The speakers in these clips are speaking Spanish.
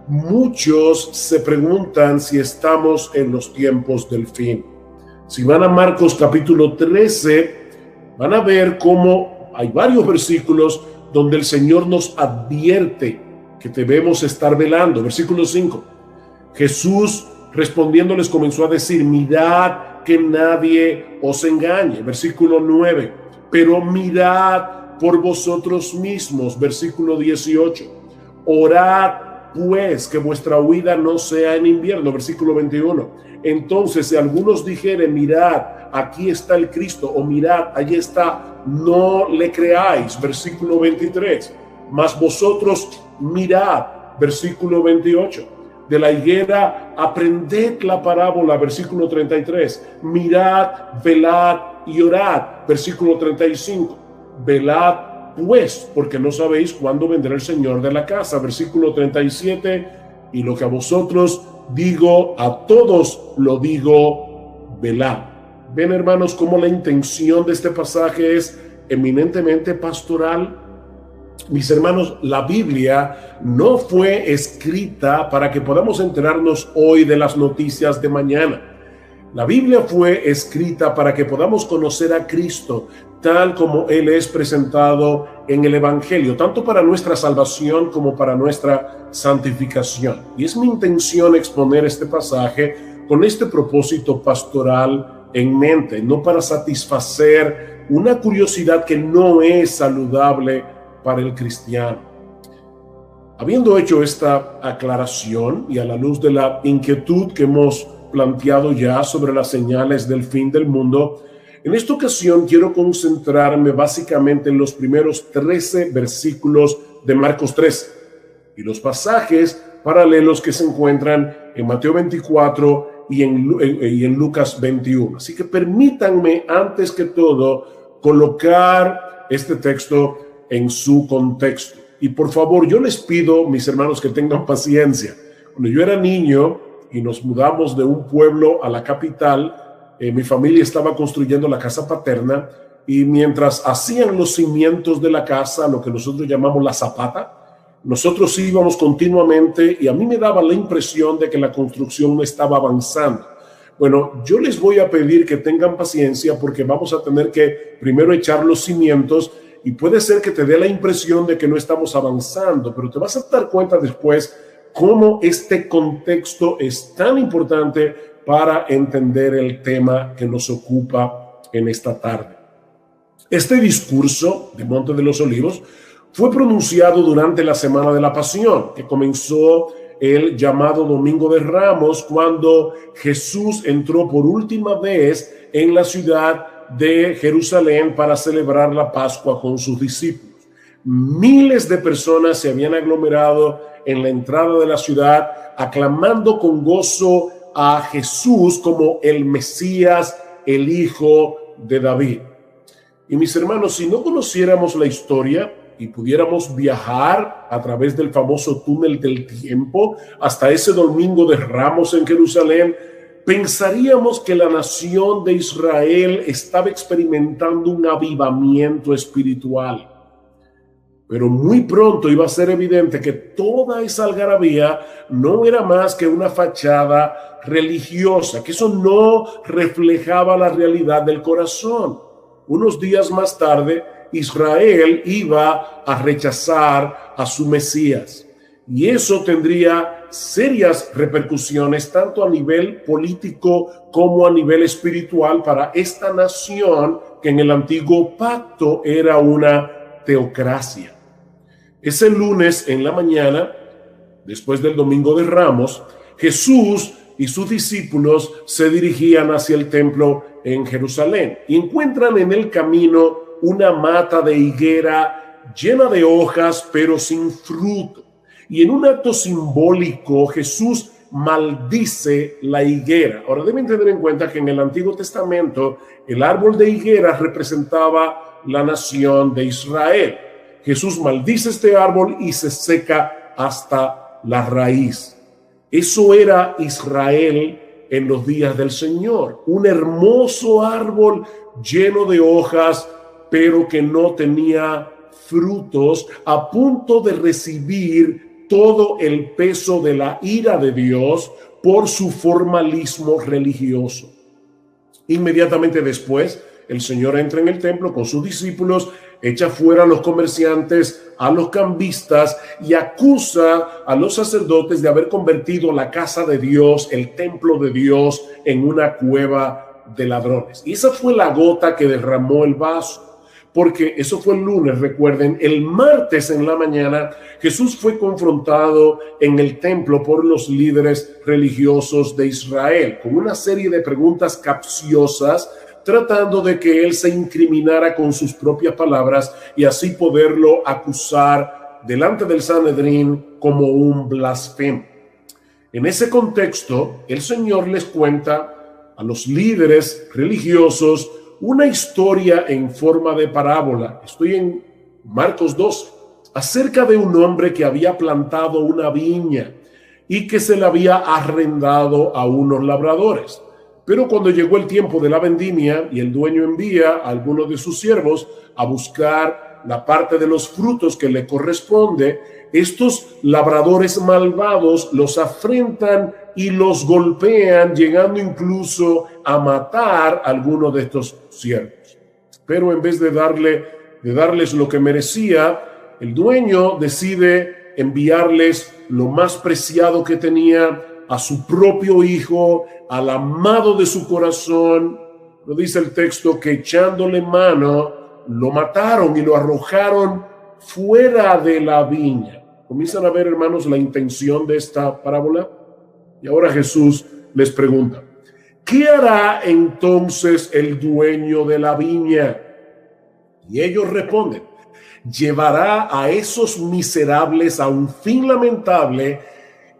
muchos se preguntan si estamos en los tiempos del fin. Si van a Marcos capítulo 13, van a ver cómo hay varios versículos donde el Señor nos advierte que debemos estar velando. Versículo 5. Jesús respondiendo les comenzó a decir: mirad que nadie os engañe. Versículo 9. Pero mirad por vosotros mismos. Versículo 18. Orad pues que vuestra huida no sea en invierno. Versículo 21. Entonces si algunos dijeren: mirad, aquí está el Cristo, o mirad, allí está, no le creáis. Versículo 23. Mas vosotros mirad. Versículo 28. De la higuera aprended la parábola. Versículo 33. Mirad, velad y orad. Versículo 35. Velad pues, porque no sabéis cuándo vendrá el Señor de la casa. Versículo 37. Y lo que a vosotros digo, a todos lo digo, velad. Ven, hermanos, cómo la intención de este pasaje es eminentemente pastoral. Mis hermanos, la Biblia no fue escrita para que podamos enterarnos hoy de las noticias de mañana. La Biblia fue escrita para que podamos conocer a Cristo tal como Él es presentado en el Evangelio, tanto para nuestra salvación como para nuestra santificación. Y es mi intención exponer este pasaje con este propósito pastoral en mente, no para satisfacer una curiosidad que no es saludable para el cristiano. Habiendo hecho esta aclaración y a la luz de la inquietud que hemos planteado ya sobre las señales del fin del mundo, en esta ocasión quiero concentrarme básicamente en los primeros 13 versículos de Marcos 13 y los pasajes paralelos que se encuentran en Mateo 24 y en Lucas 21. Así que permítanme, antes que todo, colocar este texto en su contexto. Y por favor, yo les pido, mis hermanos, que tengan paciencia. Cuando yo era niño y nos mudamos de un pueblo a la capital, mi familia estaba construyendo la casa paterna, y mientras hacían los cimientos de la casa, lo que nosotros llamamos la zapata, nosotros íbamos continuamente y a mí me daba la impresión de que la construcción no estaba avanzando. Bueno, yo les voy a pedir que tengan paciencia porque vamos a tener que primero echar los cimientos y puede ser que te dé la impresión de que no estamos avanzando, pero te vas a dar cuenta después cómo este contexto es tan importante para entender el tema que nos ocupa en esta tarde. Este discurso de Monte de los Olivos fue pronunciado durante la Semana de la Pasión, que comenzó el llamado Domingo de Ramos, cuando Jesús entró por última vez en la ciudad de Jerusalén para celebrar la Pascua con sus discípulos. Miles de personas se habían aglomerado en la entrada de la ciudad, aclamando con gozo a Jesús como el Mesías, el Hijo de David. Y mis hermanos, si no conociéramos la historia y pudiéramos viajar a través del famoso túnel del tiempo hasta ese Domingo de Ramos en Jerusalén, pensaríamos que la nación de Israel estaba experimentando un avivamiento espiritual. Pero muy pronto iba a ser evidente que toda esa algarabía no era más que una fachada religiosa, que eso no reflejaba la realidad del corazón. Unos días más tarde, Israel iba a rechazar a su Mesías. Y eso tendría serias repercusiones tanto a nivel político como a nivel espiritual para esta nación que en el antiguo pacto era una teocracia. Ese lunes en la mañana, después del Domingo de Ramos, Jesús y sus discípulos se dirigían hacia el templo en Jerusalén y encuentran en el camino una mata de higuera llena de hojas pero sin fruto. Y en un acto simbólico, Jesús maldice la higuera. Ahora deben tener en cuenta que en el Antiguo Testamento el árbol de higuera representaba la nación de Israel. Jesús maldice este árbol y se seca hasta la raíz. Eso era Israel en los días del Señor. Un hermoso árbol lleno de hojas, pero que no tenía frutos, a punto de recibir todo el peso de la ira de Dios por su formalismo religioso. Inmediatamente después, el Señor entra en el templo con sus discípulos, echa fuera a los comerciantes, a los cambistas y acusa a los sacerdotes de haber convertido la casa de Dios, el templo de Dios, en una cueva de ladrones. Y esa fue la gota que derramó el vaso. Porque eso fue el lunes, recuerden, el martes en la mañana Jesús fue confrontado en el templo por los líderes religiosos de Israel con una serie de preguntas capciosas, tratando de que él se incriminara con sus propias palabras y así poderlo acusar delante del Sanedrín como un blasfemo. En ese contexto, el Señor les cuenta a los líderes religiosos una historia en forma de parábola. Estoy en Marcos 12, acerca de un hombre que había plantado una viña y que se la había arrendado a unos labradores. Pero cuando llegó el tiempo de la vendimia y el dueño envía a algunos de sus siervos a buscar la parte de los frutos que le corresponde, estos labradores malvados los afrentan y los golpean, llegando incluso a matar a algunos de estos siervos. Pero en vez de darles lo que merecía, el dueño decide enviarles lo más preciado que tenía, a su propio hijo, al amado de su corazón. Lo dice el texto que echándole mano, lo mataron y lo arrojaron fuera de la viña. Comienzan a ver, hermanos, la intención de esta parábola. Y ahora Jesús les pregunta, ¿qué hará entonces el dueño de la viña? Y ellos responden, llevará a esos miserables a un fin lamentable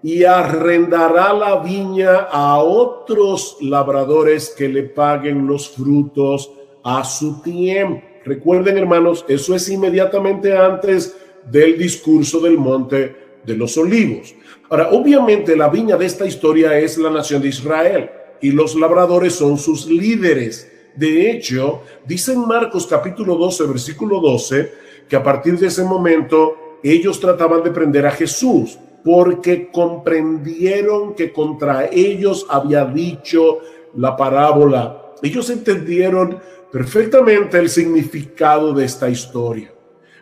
y arrendará la viña a otros labradores que le paguen los frutos a su tiempo. Recuerden, hermanos, eso es inmediatamente antes del discurso del Monte de los Olivos. Ahora, obviamente la viña de esta historia es la nación de Israel y los labradores son sus líderes. De hecho, dice en Marcos capítulo 12, versículo 12, que a partir de ese momento ellos trataban de prender a Jesús porque comprendieron que contra ellos había dicho la parábola. Ellos entendieron perfectamente el significado de esta historia.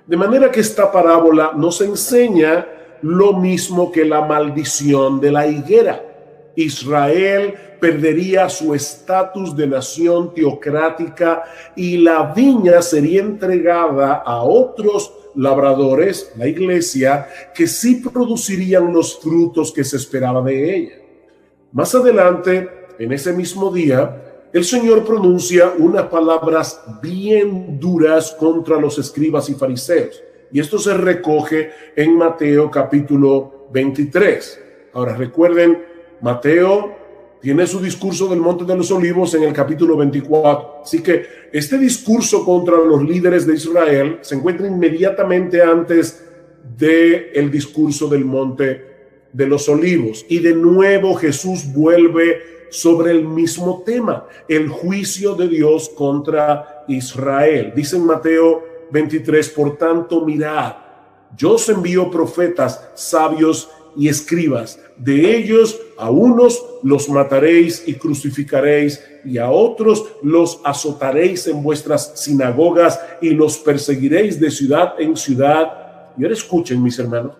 De manera que esta parábola nos enseña lo mismo que la maldición de la higuera. Israel perdería su estatus de nación teocrática y la viña sería entregada a otros labradores, la iglesia, que sí producirían los frutos que se esperaba de ella. Más adelante, en ese mismo día, el Señor pronuncia unas palabras bien duras contra los escribas y fariseos. Y esto se recoge en Mateo capítulo 23. Ahora recuerden, Mateo tiene su discurso del Monte de los Olivos en el capítulo 24. Así que este discurso contra los líderes de Israel se encuentra inmediatamente antes del discurso del Monte de los Olivos. Y de nuevo Jesús vuelve sobre el mismo tema, el juicio de Dios contra Israel. Dice en Mateo 23, por tanto, mirad, yo os envío profetas, sabios y escribas. De ellos a unos los mataréis y crucificaréis, y a otros los azotaréis en vuestras sinagogas y los perseguiréis de ciudad en ciudad. Y ahora escuchen, mis hermanos,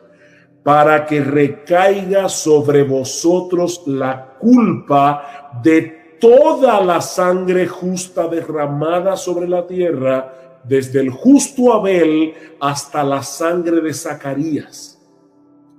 para que recaiga sobre vosotros la culpa de toda la sangre justa derramada sobre la tierra, desde el justo Abel hasta la sangre de Zacarías,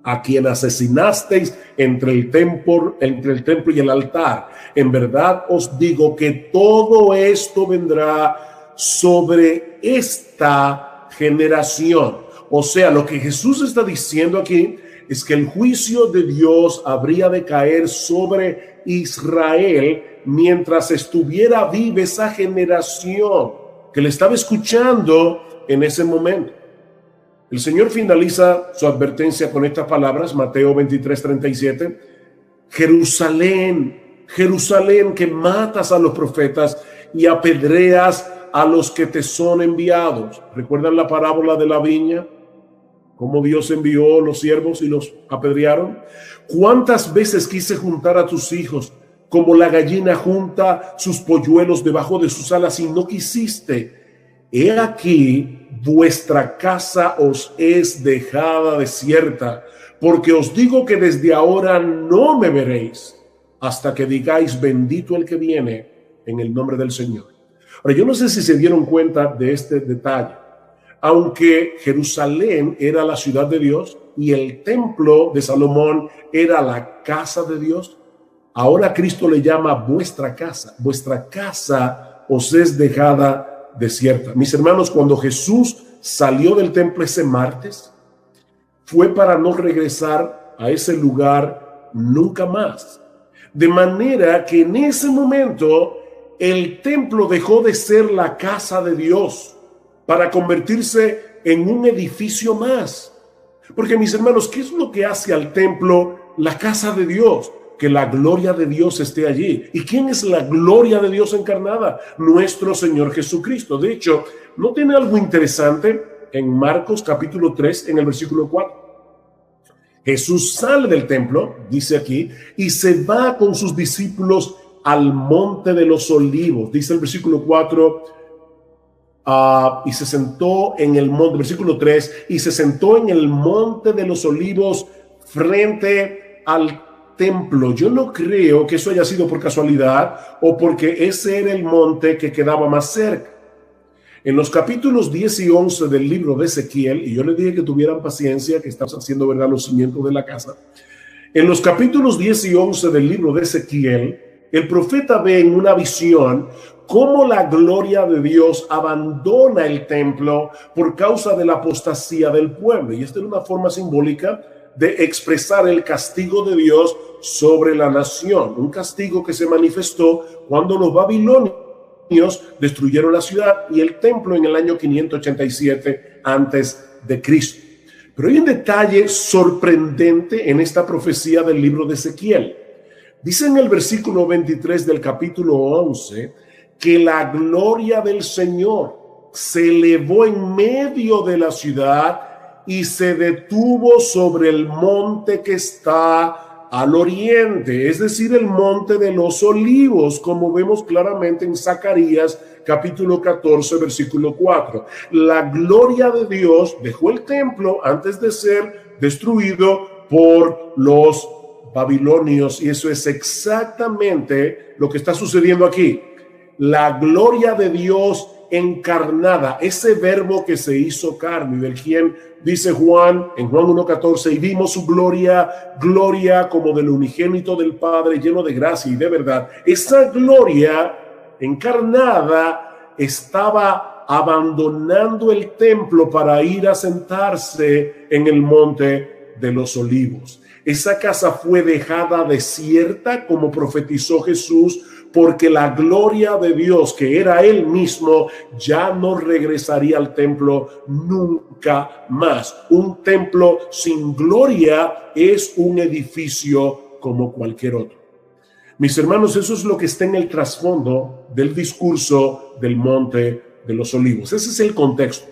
a quien asesinasteis entre el templo y el altar. En verdad os digo que todo esto vendrá sobre esta generación. O sea, lo que Jesús está diciendo aquí es que el juicio de Dios habría de caer sobre Israel mientras estuviera viva esa generación que le estaba escuchando en ese momento. El Señor finaliza su advertencia con estas palabras, Mateo 23:37. Jerusalén, Jerusalén, que matas a los profetas y apedreas a los que te son enviados. ¿Recuerdan la parábola de la viña? cómo Dios envió los siervos y los apedrearon? ¿Cuántas veces quise juntar a tus hijos como la gallina junta sus polluelos debajo de sus alas y no quisiste? He aquí, vuestra casa os es dejada desierta, porque os digo que desde ahora no me veréis hasta que digáis bendito el que viene en el nombre del Señor. Ahora, yo no sé si se dieron cuenta de este detalle. Aunque Jerusalén era la ciudad de Dios y el templo de Salomón era la casa de Dios, ahora Cristo le llama vuestra casa. Vuestra casa os es dejada desierta. Mis hermanos, cuando Jesús salió del templo ese martes, fue para no regresar a ese lugar nunca más. De manera que en ese momento el templo dejó de ser la casa de Dios para convertirse en un edificio más. Porque, mis hermanos, ¿qué es lo que hace al templo la casa de Dios? Que la gloria de Dios esté allí. ¿Y quién es la gloria de Dios encarnada? Nuestro Señor Jesucristo. De hecho, ¿no tiene algo interesante en Marcos capítulo 3, en el versículo 4? Jesús sale del templo, dice aquí, y se va con sus discípulos al monte de los olivos. Dice el versículo 4, y se sentó en el monte, versículo 3, y se sentó en el monte de los olivos frente al templo. Yo no creo que eso haya sido por casualidad o porque ese era el monte que quedaba más cerca. En los capítulos 10 y 11 del libro de Ezequiel, y yo les dije que tuvieran paciencia, que estamos haciendo, ¿verdad?, los cimientos de la casa. En los capítulos 10 y 11 del libro de Ezequiel, el profeta ve en una visión cómo la gloria de Dios abandona el templo por causa de la apostasía del pueblo. Y esta es una forma simbólica de expresar el castigo de Dios sobre la nación. Un castigo que se manifestó cuando los babilonios destruyeron la ciudad y el templo en el año 587 antes de Cristo. Pero hay un detalle sorprendente en esta profecía del libro de Ezequiel. Dice en el versículo 23 del capítulo 11 que la gloria del Señor se elevó en medio de la ciudad y se detuvo sobre el monte que está al oriente, es decir, el monte de los olivos, como vemos claramente en Zacarías capítulo 14, versículo 4. La gloria de Dios dejó el templo antes de ser destruido por los babilonios, y eso es exactamente lo que está sucediendo aquí. La gloria de Dios encarnada, ese verbo que se hizo carne, del quien dice Juan en Juan 1:14, y vimos su gloria, gloria como del unigénito del Padre, lleno de gracia y de verdad. Esa gloria encarnada estaba abandonando el templo para ir a sentarse en el monte de los olivos. Esa casa fue dejada desierta, como profetizó Jesús, porque la gloria de Dios, que era Él mismo, ya no regresaría al templo nunca más. Un templo sin gloria es un edificio como cualquier otro. Mis hermanos, eso es lo que está en el trasfondo del discurso del Monte de los Olivos. Ese es el contexto.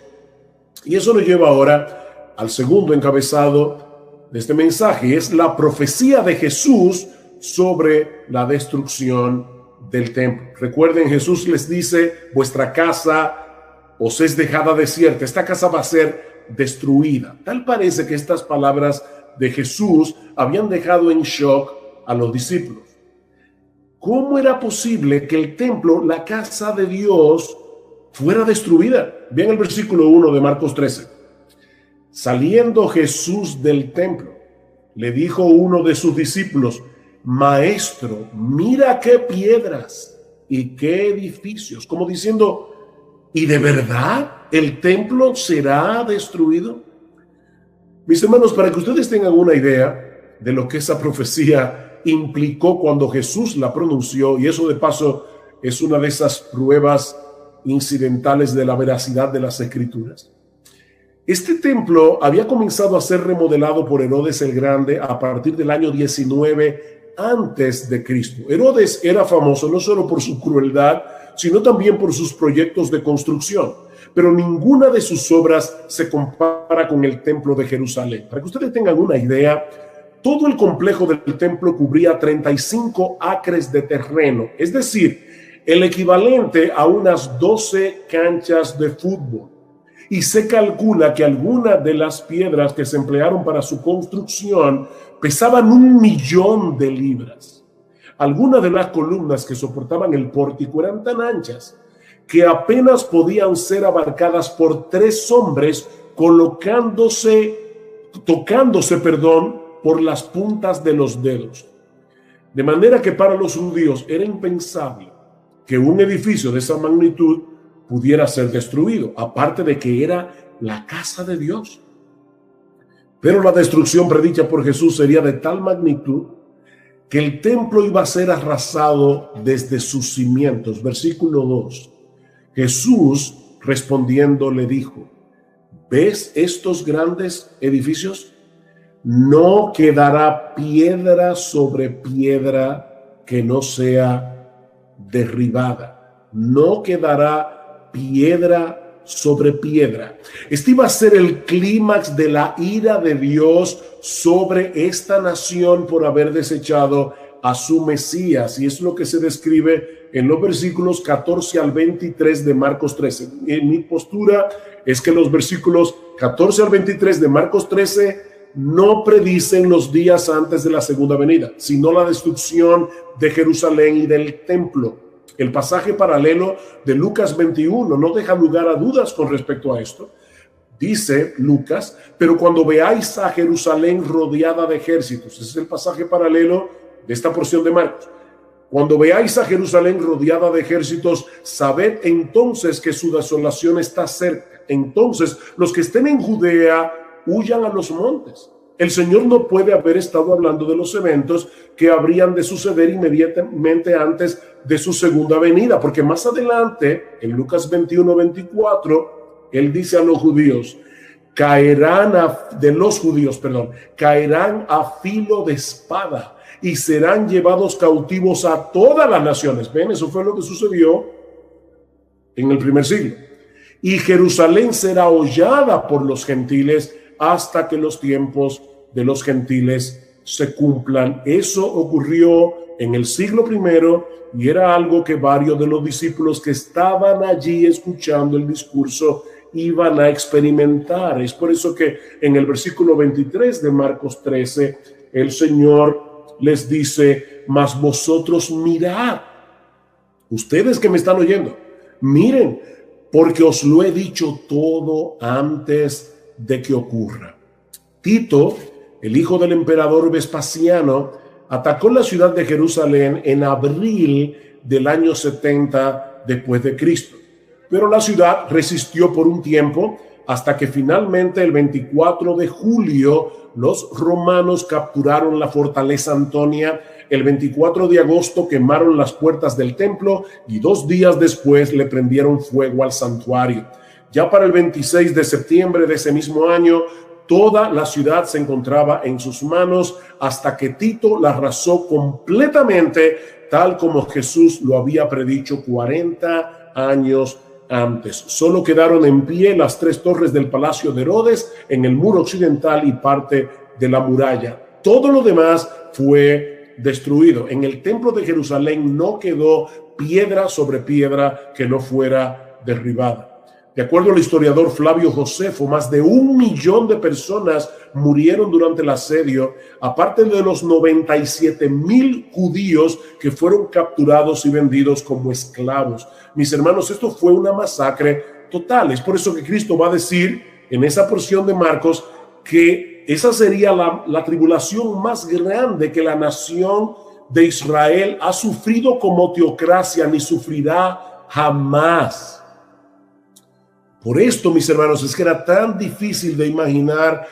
Y eso nos lleva ahora al segundo encabezado de este mensaje, es la profecía de Jesús sobre la destrucción del templo. Recuerden, Jesús les dice, vuestra casa os es dejada desierta, esta casa va a ser destruida. Tal parece que estas palabras de Jesús habían dejado en shock a los discípulos. ¿Cómo era posible que el templo, la casa de Dios, fuera destruida? Vean el versículo 1 de Marcos 13. Saliendo Jesús del templo, le dijo uno de sus discípulos, Maestro, mira qué piedras y qué edificios. Como diciendo, ¿y de verdad el templo será destruido? Mis hermanos, para que ustedes tengan una idea de lo que esa profecía implicó cuando Jesús la pronunció, y eso de paso es una de esas pruebas incidentales de la veracidad de las Escrituras. Este templo había comenzado a ser remodelado por Herodes el Grande a partir del año 19 antes de Cristo. Herodes era famoso no solo por su crueldad, sino también por sus proyectos de construcción. pero ninguna de sus obras se compara con el templo de Jerusalén. Para que ustedes tengan una idea, todo el complejo del templo cubría 35 acres de terreno, es decir, el equivalente a unas 12 canchas de fútbol. Y se calcula que algunas de las piedras que se emplearon para su construcción pesaban 1.000.000 de libras. Algunas de las columnas que soportaban el pórtico eran tan anchas que apenas podían ser abarcadas por 3 hombres tocándose por las puntas de los dedos. De manera que para los judíos era impensable que un edificio de esa magnitud pudiera ser destruido, aparte de que era la casa de Dios. Pero la destrucción predicha por Jesús sería de tal magnitud que el templo iba a ser arrasado desde sus cimientos. Versículo 2. Jesús respondiendo le dijo: ¿ves estos grandes edificios? No quedará piedra sobre piedra que no sea derribada. No quedará piedra sobre piedra. Este iba a ser el clímax de la ira de Dios sobre esta nación por haber desechado a su Mesías, y es lo que se describe en los versículos 14 al 23 de Marcos 13. En mi postura es que los versículos 14 al 23 de Marcos 13 no predicen los días antes de la segunda venida, sino la destrucción de Jerusalén y del templo. El pasaje paralelo de Lucas 21 no deja lugar a dudas con respecto a esto. Dice Lucas: pero cuando veáis a Jerusalén rodeada de ejércitos, ese es el pasaje paralelo de esta porción de Marcos. Cuando veáis a Jerusalén rodeada de ejércitos, sabed entonces que su desolación está cerca. Entonces los que estén en Judea huyan a los montes. El Señor no puede haber estado hablando de los eventos que habrían de suceder inmediatamente antes de su segunda venida, porque más adelante, en Lucas 21-24, Él dice a los judíos: caerán a filo de espada y serán llevados cautivos a todas las naciones. Ven, eso fue lo que sucedió en el primer siglo. Y Jerusalén será hollada por los gentiles hasta que los tiempos de los gentiles se cumplan. Eso ocurrió en el siglo primero y era algo que varios de los discípulos que estaban allí escuchando el discurso iban a experimentar. Es por eso que en el versículo 23 de Marcos 13 el Señor les dice: mas vosotros mirad, ustedes que me están oyendo, miren, porque os lo he dicho todo antes de que ocurra. Tito, el hijo del emperador Vespasiano, atacó la ciudad de Jerusalén en abril del año 70 después de Cristo. Pero la ciudad resistió por un tiempo hasta que finalmente el 24 de julio los romanos capturaron la fortaleza Antonia. El 24 de agosto quemaron las puertas del templo y 2 días después le prendieron fuego al santuario. Ya para el 26 de septiembre de ese mismo año, toda la ciudad se encontraba en sus manos hasta que Tito la arrasó completamente, tal como Jesús lo había predicho 40 años antes. Solo quedaron en pie las 3 torres del palacio de Herodes en el muro occidental y parte de la muralla. Todo lo demás fue destruido. En el templo de Jerusalén no quedó piedra sobre piedra que no fuera derribada. De acuerdo al historiador Flavio Josefo, más de 1.000.000 de personas murieron durante el asedio, aparte de los 97.000 judíos que fueron capturados y vendidos como esclavos. Mis hermanos, esto fue una masacre total. Es por eso que Cristo va a decir en esa porción de Marcos que esa sería la tribulación más grande que la nación de Israel ha sufrido como teocracia, ni sufrirá jamás. Por esto, mis hermanos, es que era tan difícil de imaginar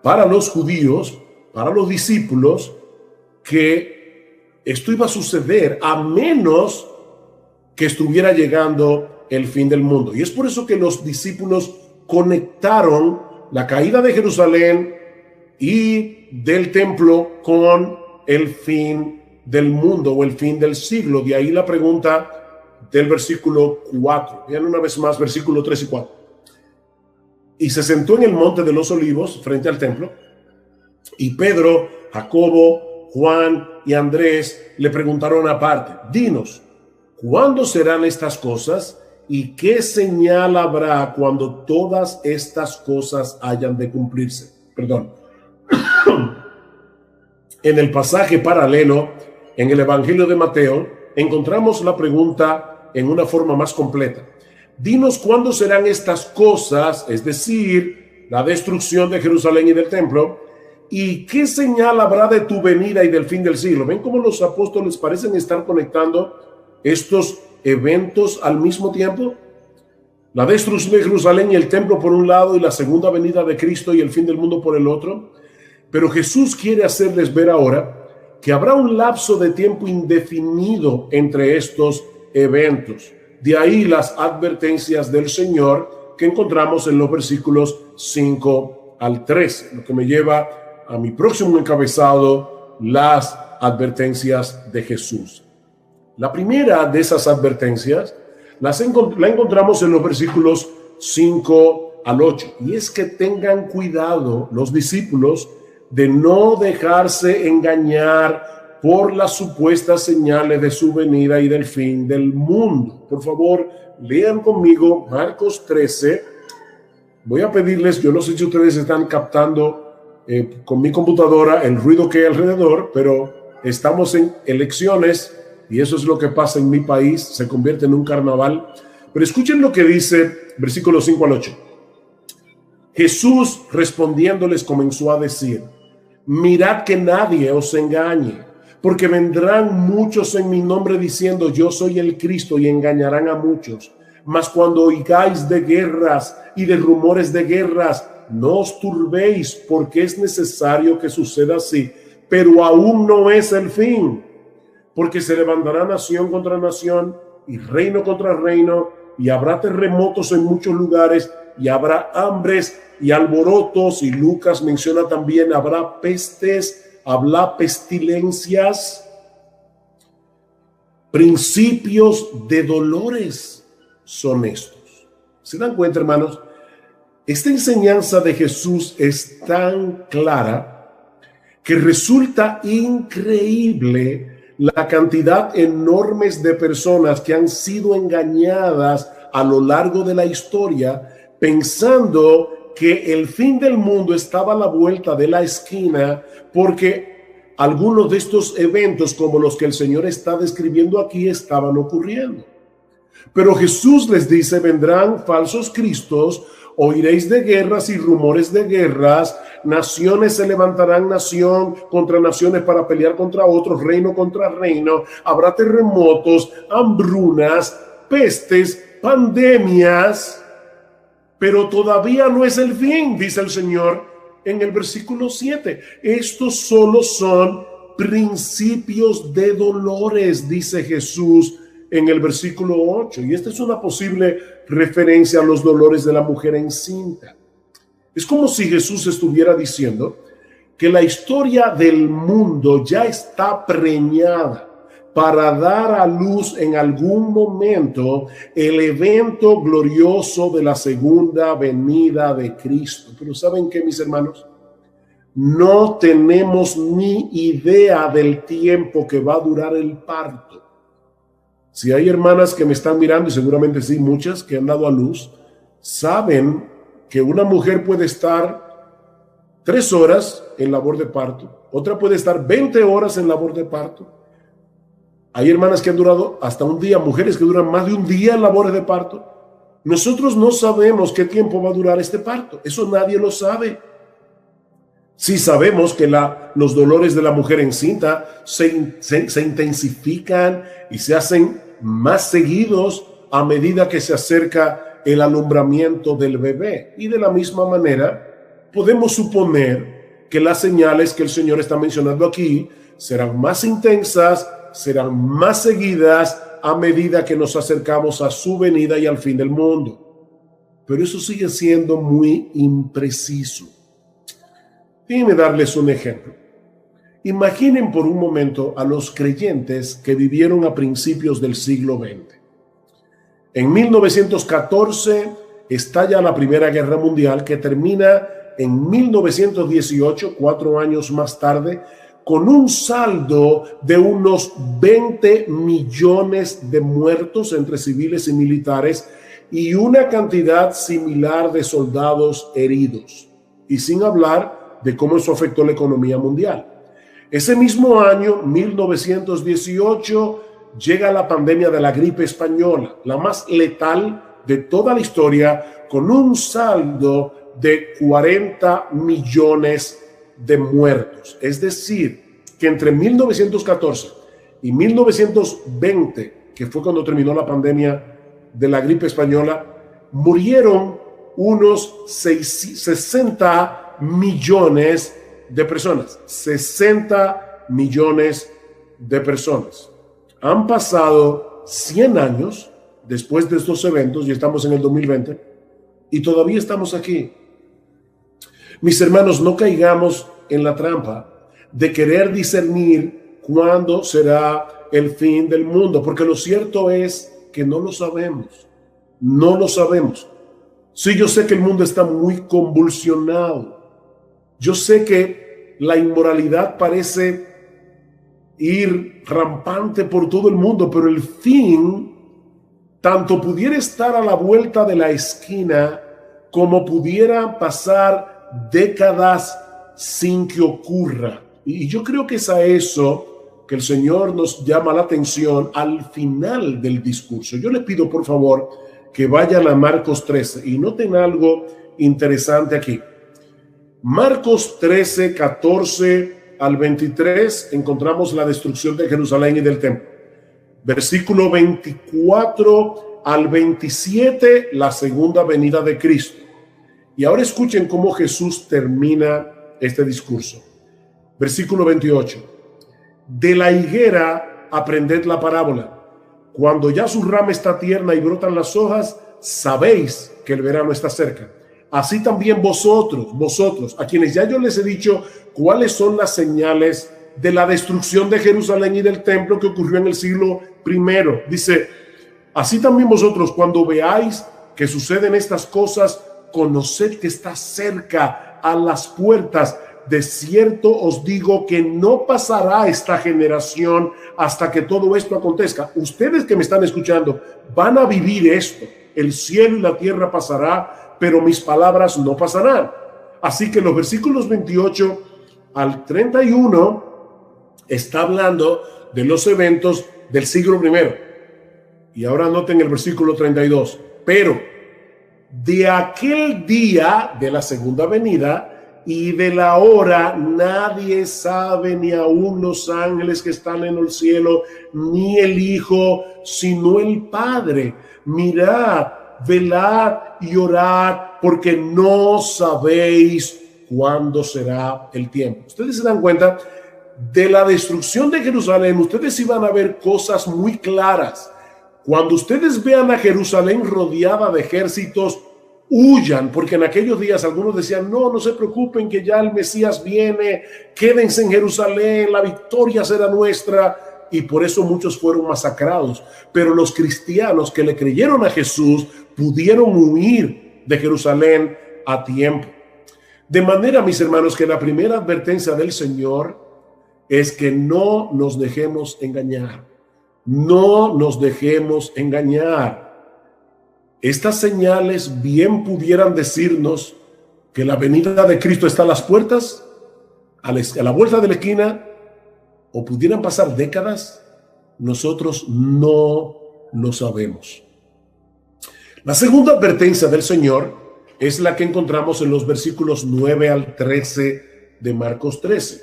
para los judíos, para los discípulos, que esto iba a suceder a menos que estuviera llegando el fin del mundo. Y es por eso que los discípulos conectaron la caída de Jerusalén y del templo con el fin del mundo o el fin del siglo. De ahí la pregunta del versículo 4. Vean una vez más versículo 3 y 4. y se sentó en el monte de los olivos frente al templo, y Pedro, Jacobo, Juan y Andrés le preguntaron aparte: dinos, ¿cuándo serán estas cosas? ¿Y qué señal habrá cuando todas estas cosas hayan de cumplirse? Perdón. En el pasaje paralelo, en el Evangelio de Mateo, encontramos la pregunta en una forma más completa. Dinos cuándo serán estas cosas, es decir, la destrucción de Jerusalén y del templo, y qué señal habrá de tu venida y del fin del siglo. ¿Ven cómo los apóstoles parecen estar conectando estos eventos al mismo tiempo? La destrucción de Jerusalén y el templo por un lado, y la segunda venida de Cristo y el fin del mundo por el otro. Pero Jesús quiere hacerles ver ahora que habrá un lapso de tiempo indefinido entre estos eventos. De ahí las advertencias del Señor que encontramos en los versículos 5 al 13, lo que me lleva a mi próximo encabezado, las advertencias de Jesús. La primera de esas advertencias la encontramos en los versículos 5 al 8, y es que tengan cuidado los discípulos de no dejarse engañar por las supuestas señales de su venida y del fin del mundo. Por favor, lean conmigo Marcos 13. Voy a pedirles, yo no sé si ustedes están captando con mi computadora el ruido que hay alrededor, pero estamos en elecciones y eso es lo que pasa en mi país, se convierte en un carnaval. Pero escuchen lo que dice versículos 5 al 8. Jesús respondiéndoles comenzó a decir: mirad que nadie os engañe, porque vendrán muchos en mi nombre diciendo yo soy el Cristo, y engañarán a muchos. Mas cuando oigáis de guerras y de rumores de guerras, no os turbéis, porque es necesario que suceda así, pero aún no es el fin. Porque se levantará nación contra nación y reino contra reino, y habrá terremotos en muchos lugares, y habrá hambres y alborotos, y Lucas menciona también habrá pestes, habrá pestilencias, principios de dolores son estos. ¿Se dan cuenta, hermanos? Esta enseñanza de Jesús es tan clara que resulta increíble la cantidad enorme de personas que han sido engañadas a lo largo de la historia, pensando que el fin del mundo estaba a la vuelta de la esquina, porque algunos de estos eventos, como los que el Señor está describiendo aquí, estaban ocurriendo. Pero Jesús les dice: vendrán falsos cristos, oiréis de guerras y rumores de guerras, naciones se levantarán nación contra naciones para pelear contra otros, reino contra reino, habrá terremotos, hambrunas, pestes, pandemias, pero todavía no es el fin, dice el Señor en el versículo 7. Estos solo son principios de dolores, dice Jesús en el versículo 8, y esta es una posible referencia a los dolores de la mujer encinta. Es como si Jesús estuviera diciendo que la historia del mundo ya está preñada para dar a luz en algún momento el evento glorioso de la segunda venida de Cristo. Pero ¿saben qué, mis hermanos? No tenemos ni idea del tiempo que va a durar el parto. Si hay hermanas que me están mirando, y seguramente sí, muchas que han dado a luz, saben que una mujer puede estar 3 horas en labor de parto, otra puede estar 20 horas en labor de parto. Hay hermanas que han durado hasta un día, mujeres que duran más de un día en labores de parto. Nosotros no sabemos qué tiempo va a durar este parto, eso nadie lo sabe. Sí sabemos que los dolores de la mujer encinta se intensifican y se hacen más seguidos a medida que se acerca el alumbramiento del bebé. Y de la misma manera, podemos suponer que las señales que el Señor está mencionando aquí serán más intensas, serán más seguidas a medida que nos acercamos a su venida y al fin del mundo. Pero eso sigue siendo muy impreciso. Déjenme darles un ejemplo. Imaginen por un momento a los creyentes que vivieron a principios del siglo XX. En 1914, estalla la Primera Guerra Mundial, que termina en 1918, 4 años más tarde, con un saldo de unos 20 millones de muertos entre civiles y militares y una cantidad similar de soldados heridos. Y sin hablar de cómo eso afectó la economía mundial. Ese mismo año, 1918, llega la pandemia de la gripe española, la más letal de toda la historia, con un saldo de 40 millones de muertos. Es decir, que entre 1914 y 1920, que fue cuando terminó la pandemia de la gripe española, murieron unos 60 millones de personas. 60 millones de personas. Han pasado 100 años después de estos eventos y estamos en el 2020 y todavía estamos aquí. Mis hermanos, no caigamos en la trampa de querer discernir cuándo será el fin del mundo, porque lo cierto es que no lo sabemos. No lo sabemos. Sí, yo sé que el mundo está muy convulsionado. Yo sé que la inmoralidad parece ir rampante por todo el mundo, pero el fin tanto pudiera estar a la vuelta de la esquina como pudiera pasar décadas sin que ocurra. Y yo creo que es a eso que el Señor nos llama la atención al final del discurso. Yo le pido, por favor, que vayan a Marcos 13 y noten algo interesante aquí. Marcos 13, 14 al 23, encontramos la destrucción de Jerusalén y del templo. Versículo 24 al 27, la segunda venida de Cristo. Y ahora escuchen cómo Jesús termina este discurso. Versículo 28. De la higuera aprended la parábola. Cuando ya su rama está tierna y brotan las hojas, sabéis que el verano está cerca. Así también vosotros, a quienes ya yo les he dicho cuáles son las señales de la destrucción de Jerusalén y del templo que ocurrió en el siglo I. Dice, así también vosotros, cuando veáis que suceden estas cosas, conoced que está cerca, a las puertas. De cierto os digo que no pasará esta generación hasta que todo esto acontezca. Ustedes que me están escuchando van a vivir esto. El cielo y la tierra pasará, pero mis palabras no pasarán. Así que los versículos 28 al 31 está hablando de los eventos del siglo I. Y ahora noten el versículo 32. Pero de aquel día de la segunda venida y de la hora nadie sabe, ni aun los ángeles que están en el cielo, ni el Hijo, sino el Padre. Mirad, velad y orad, porque no sabéis cuándo será el tiempo. Ustedes se dan cuenta, de la destrucción de Jerusalén, ustedes iban a ver cosas muy claras. Cuando ustedes vean a Jerusalén rodeada de ejércitos, huyan, porque en aquellos días algunos decían, no se preocupen, que ya el Mesías viene, quédense en Jerusalén, la victoria será nuestra, y por eso muchos fueron masacrados. Pero los cristianos que le creyeron a Jesús pudieron huir de Jerusalén a tiempo. De manera, mis hermanos, que la primera advertencia del Señor es que no nos dejemos engañar. No nos dejemos engañar. Estas señales bien pudieran decirnos que la venida de Cristo está a las puertas, a la vuelta de la esquina, o pudieran pasar décadas. Nosotros no lo sabemos. La segunda advertencia del Señor es la que encontramos en los versículos 9 al 13 de Marcos 13.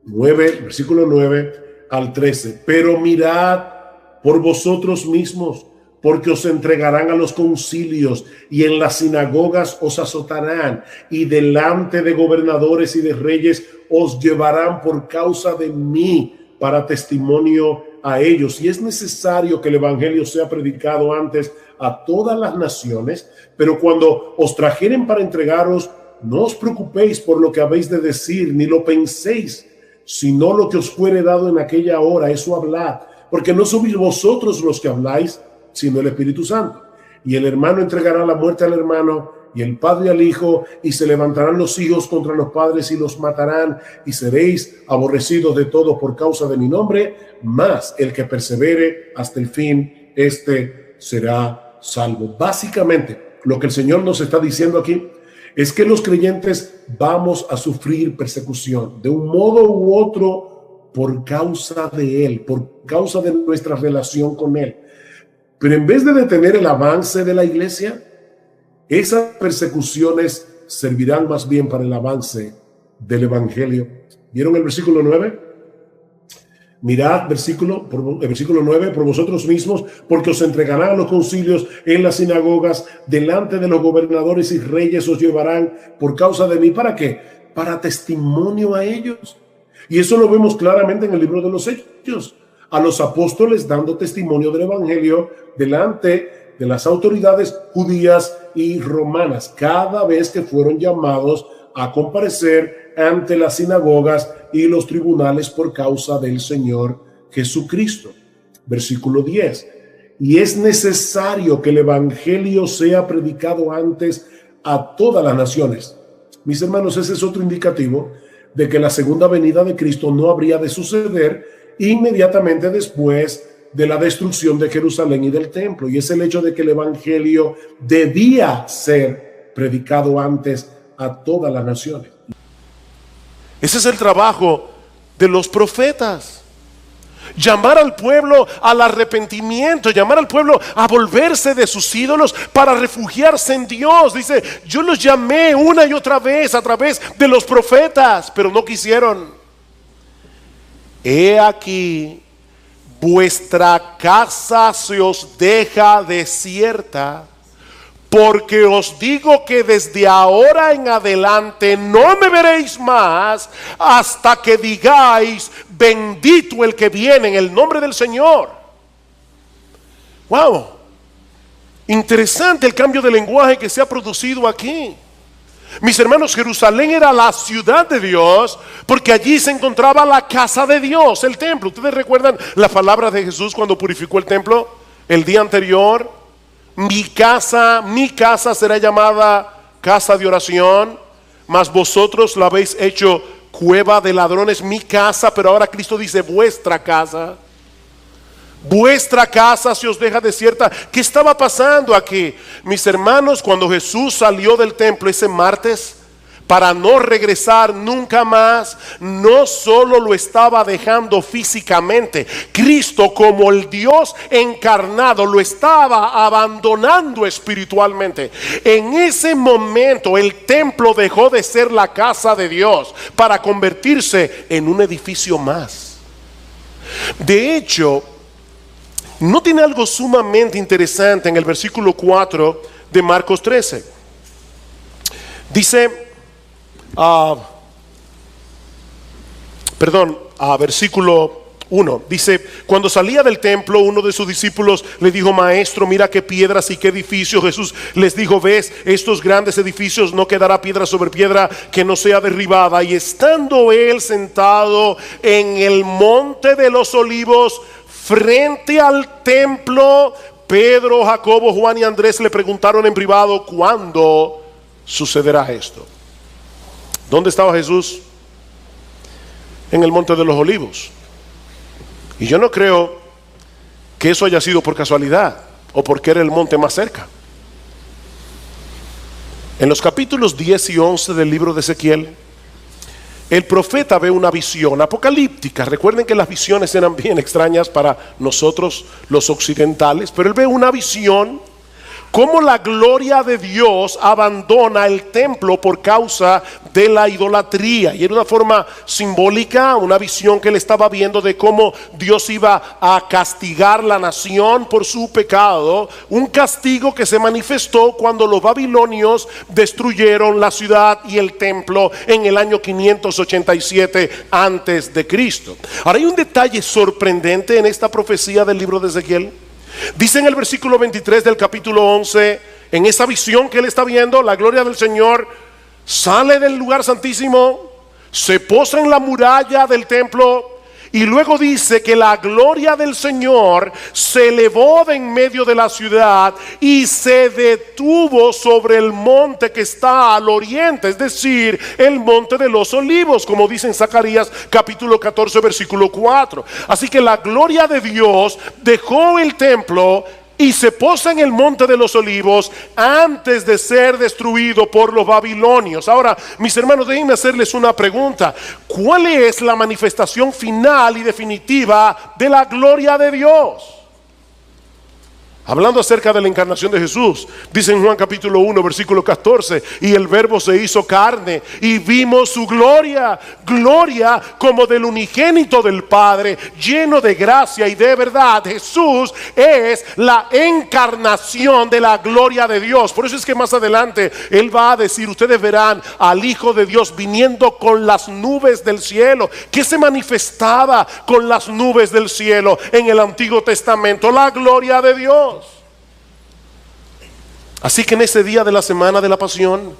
Versículo 9 al 13. Pero mirad por vosotros mismos, porque os entregarán a los concilios y en las sinagogas os azotarán y delante de gobernadores y de reyes os llevarán por causa de mí para testimonio a ellos. Y es necesario que el evangelio sea predicado antes a todas las naciones, pero cuando os trajeren para entregaros, no os preocupéis por lo que habéis de decir, ni lo penséis, sino lo que os fuere dado en aquella hora, eso hablad, porque no sois vosotros los que habláis, sino el Espíritu Santo. y el hermano entregará la muerte al hermano, y el padre al hijo, y se levantarán los hijos contra los padres y los matarán, y seréis aborrecidos de todos por causa de mi nombre, mas el que persevere hasta el fin, este será salvo. Básicamente, lo que el Señor nos está diciendo aquí es que los creyentes vamos a sufrir persecución de un modo u otro por causa de Él, por causa de nuestra relación con Él. Pero en vez de detener el avance de la iglesia, esas persecuciones servirán más bien para el avance del evangelio. ¿Vieron el versículo 9? Mirad, el versículo 9, por vosotros mismos, porque os entregarán a los concilios en las sinagogas, delante de los gobernadores y reyes os llevarán por causa de mí. ¿Para qué? Para testimonio a ellos. Y eso lo vemos claramente en el libro de los Hechos. A los apóstoles dando testimonio del evangelio delante de las autoridades judías y romanas, cada vez que fueron llamados a comparecer ante las sinagogas y los tribunales por causa del Señor Jesucristo. Versículo 10. Y es necesario que el evangelio sea predicado antes a todas las naciones. Mis hermanos, ese es otro indicativo de que la segunda venida de Cristo no habría de suceder inmediatamente después de la destrucción de Jerusalén y del templo, y es el hecho de que el evangelio debía ser predicado antes a todas las naciones. Ese es el trabajo de los profetas. Llamar al pueblo al arrepentimiento, llamar al pueblo a volverse de sus ídolos para refugiarse en Dios. Dice, yo los llamé una y otra vez a través de los profetas, pero no quisieron. He aquí, vuestra casa se os deja desierta, porque os digo que desde ahora en adelante no me veréis más hasta que digáis, bendito el que viene en el nombre del Señor. Wow, interesante el cambio de lenguaje que se ha producido aquí. Mis hermanos, Jerusalén era la ciudad de Dios porque allí se encontraba la casa de Dios, el templo. ¿Ustedes recuerdan la palabra de Jesús cuando purificó el templo el día anterior? Mi casa será llamada casa de oración, mas vosotros la habéis hecho cueva de ladrones. Mi casa, pero ahora Cristo dice vuestra casa. Vuestra casa se os deja desierta. ¿Qué estaba pasando aquí? Mis hermanos, cuando Jesús salió del templo ese martes para no regresar nunca más, no solo lo estaba dejando físicamente, Cristo como el Dios encarnado lo estaba abandonando espiritualmente. En ese momento el templo dejó de ser la casa de Dios para convertirse en un edificio más. De hecho, ¿no tiene algo sumamente interesante en el versículo 4 de Marcos 13? Dice, versículo 1, dice, cuando salía del templo, uno de sus discípulos le dijo, maestro, mira qué piedras y qué edificios. Jesús les dijo, ves, estos grandes edificios, no quedará piedra sobre piedra que no sea derribada. Y estando él sentado en el monte de los olivos, frente al templo, Pedro, Jacobo, Juan y Andrés le preguntaron en privado, ¿cuándo sucederá esto? ¿Dónde estaba Jesús? En el monte de los olivos. Y yo no creo que eso haya sido por casualidad o porque era el monte más cerca. En los capítulos 10 y 11 del libro de Ezequiel, el profeta ve una visión apocalíptica. Recuerden que las visiones eran bien extrañas para nosotros los occidentales, pero él ve una visión cómo la gloria de Dios abandona el templo por causa de la idolatría. Y era una forma simbólica, una visión que él estaba viendo de cómo Dios iba a castigar la nación por su pecado. Un castigo que se manifestó cuando los babilonios destruyeron la ciudad y el templo en el año 587 antes de Cristo. Ahora hay un detalle sorprendente en esta profecía del libro de Ezequiel. Dice en el versículo 23 del capítulo 11, en esa visión que él está viendo, la gloria del Señor sale del lugar santísimo, se posa en la muralla del templo Y luego dice que la gloria del Señor se elevó de en medio de la ciudad y se detuvo sobre el monte que está al oriente, es decir, el monte de los olivos, como dice en Zacarías capítulo 14 versículo 4. Así que la gloria de Dios dejó el templo y se posa en el monte de los olivos antes de ser destruido por los babilonios. Ahora, mis hermanos, déjenme hacerles una pregunta. ¿Cuál es la manifestación final y definitiva de la gloria de Dios? Hablando acerca de la encarnación de Jesús, dice en Juan capítulo 1 versículo 14: y el verbo se hizo carne y vimos su gloria, gloria como del unigénito del Padre, lleno de gracia y de verdad. Jesús es la encarnación de la gloria de Dios. Por eso es que más adelante Él va a decir: ustedes verán al Hijo de Dios viniendo con las nubes del cielo. ¿Qué se manifestaba con las nubes del cielo en el Antiguo Testamento? La gloria de Dios. Así que en ese día de la semana de la pasión,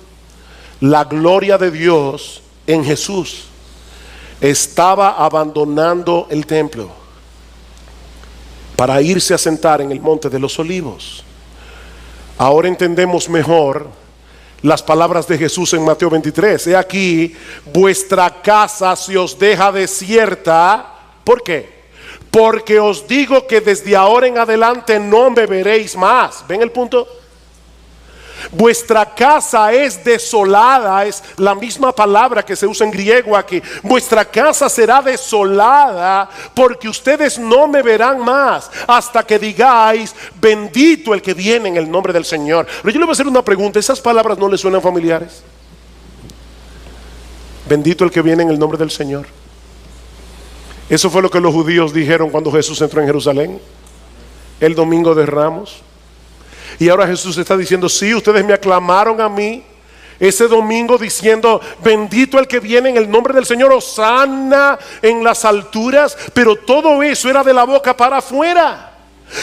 la gloria de Dios en Jesús estaba abandonando el templo para irse a sentar en el monte de los olivos. Ahora entendemos mejor las palabras de Jesús en Mateo 23. He aquí, vuestra casa se os deja desierta. ¿Por qué? Porque os digo que desde ahora en adelante no me veréis más. ¿Ven el punto? Vuestra casa es desolada, es la misma palabra que se usa en griego aquí. Vuestra casa será desolada porque ustedes no me verán más hasta que digáis: bendito el que viene en el nombre del Señor. Pero yo le voy a hacer una pregunta. ¿Esas palabras no le suenan familiares? Bendito el que viene en el nombre del Señor. Eso fue lo que los judíos dijeron cuando Jesús entró en Jerusalén el domingo de Ramos. Y ahora Jesús está diciendo: sí, ustedes me aclamaron a mí ese domingo diciendo: bendito el que viene en el nombre del Señor, hosana en las alturas. Pero todo eso era de la boca para afuera.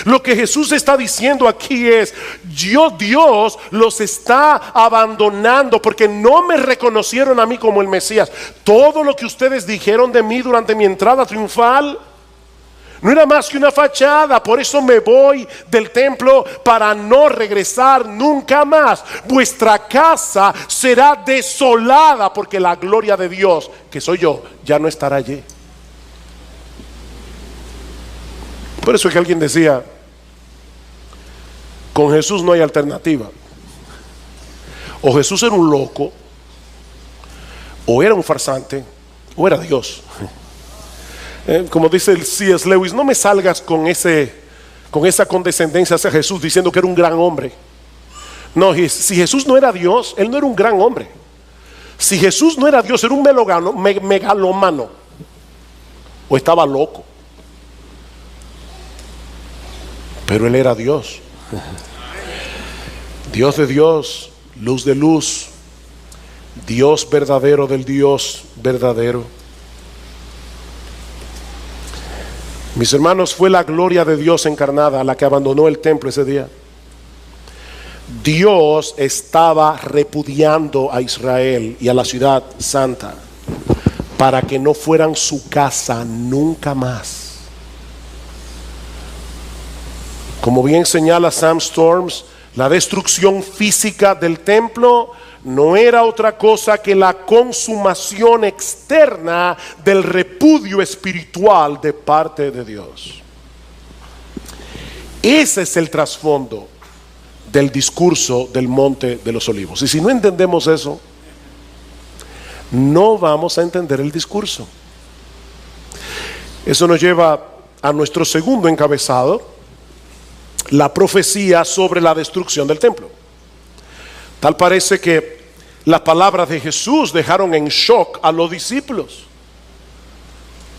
Lo que Jesús está diciendo aquí es: Dios los está abandonando porque no me reconocieron a mí como el Mesías. Todo lo que ustedes dijeron de mí durante mi entrada triunfal no era más que una fachada. Por eso me voy del templo para no regresar nunca más. Vuestra casa será desolada porque la gloria de Dios, que soy yo, ya no estará allí. Por eso es que alguien decía: con Jesús no hay alternativa. O Jesús era un loco, o era un farsante, o era Dios. Como dice el C.S. Lewis: no me salgas con esa condescendencia hacia Jesús diciendo que era un gran hombre. No, si Jesús no era Dios, Él no era un gran hombre. Si Jesús no era Dios, era un megalomano, o estaba loco. Pero Él era Dios. Dios de Dios, luz de luz, Dios verdadero del Dios verdadero. Mis hermanos, fue la gloria de Dios encarnada la que abandonó el templo ese día. Dios estaba repudiando a Israel y a la ciudad santa para que no fueran su casa nunca más. Como bien señala Sam Storms, la destrucción física del templo no era otra cosa que la consumación externa del repudio espiritual de parte de Dios. Ese es el trasfondo del discurso del Monte de los Olivos. Y si no entendemos eso, no vamos a entender el discurso. Eso nos lleva a nuestro segundo encabezado: la profecía sobre la destrucción del templo. Tal parece que las palabras de Jesús dejaron en shock a los discípulos.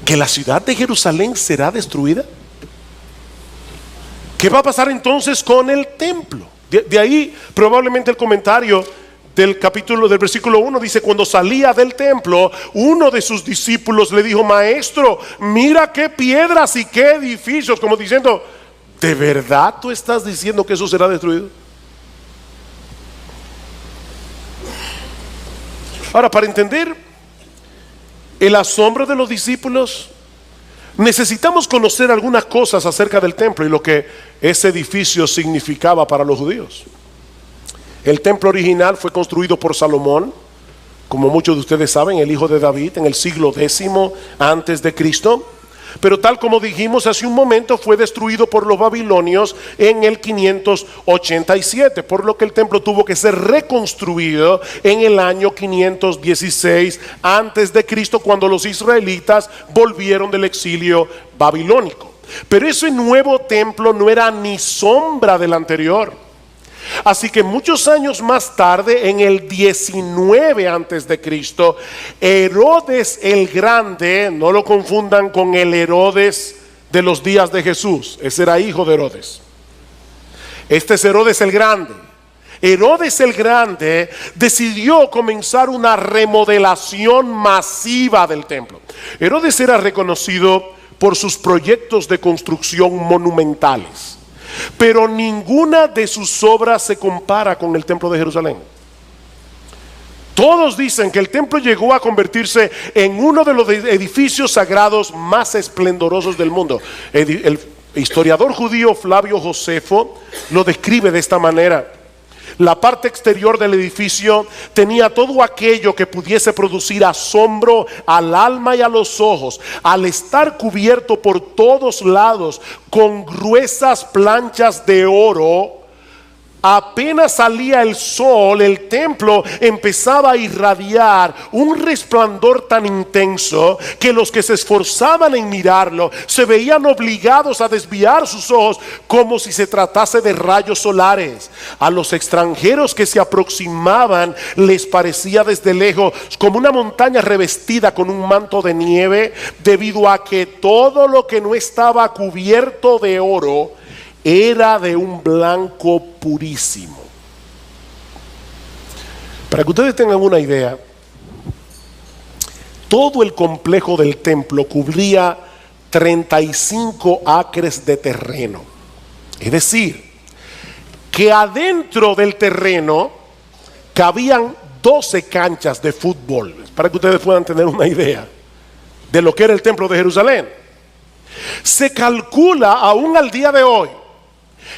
¿Que la ciudad de Jerusalén será destruida? ¿Qué va a pasar entonces con el templo? De ahí probablemente el comentario del versículo 1 dice: cuando salía del templo, uno de sus discípulos le dijo: maestro, mira qué piedras y qué edificios. Como diciendo: ¿de verdad tú estás diciendo que eso será destruido? Ahora, para entender el asombro de los discípulos, necesitamos conocer algunas cosas acerca del templo y lo que ese edificio significaba para los judíos. El templo original fue construido por Salomón, como muchos de ustedes saben, el hijo de David, en el siglo X antes de Cristo. Pero tal como dijimos hace un momento, fue destruido por los babilonios en el 587, por lo que el templo tuvo que ser reconstruido en el año 516 antes de Cristo, cuando los israelitas volvieron del exilio babilónico. Pero ese nuevo templo no era ni sombra del anterior. Así que muchos años más tarde, en el 19 antes de Cristo, Herodes el Grande, no lo confundan con el Herodes de los días de Jesús, ese era hijo de Herodes. Este es Herodes el Grande. Herodes el Grande decidió comenzar una remodelación masiva del templo. Herodes era reconocido por sus proyectos de construcción monumentales, pero ninguna de sus obras se compara con el templo de Jerusalén. Todos dicen que el templo llegó a convertirse en uno de los edificios sagrados más esplendorosos del mundo. El historiador judío Flavio Josefo lo describe de esta manera: la parte exterior del edificio tenía todo aquello que pudiese producir asombro al alma y a los ojos, al estar cubierto por todos lados con gruesas planchas de oro. Apenas salía el sol, el templo empezaba a irradiar un resplandor tan intenso que los que se esforzaban en mirarlo se veían obligados a desviar sus ojos como si se tratase de rayos solares. A los extranjeros que se aproximaban les parecía desde lejos como una montaña revestida con un manto de nieve, debido a que todo lo que no estaba cubierto de oro era de un blanco purísimo. Para que ustedes tengan una idea, todo el complejo del templo cubría 35 acres de terreno. Es decir, que adentro del terreno cabían 12 canchas de fútbol, para que ustedes puedan tener una idea de lo que era el templo de Jerusalén. Se calcula aún al día de hoy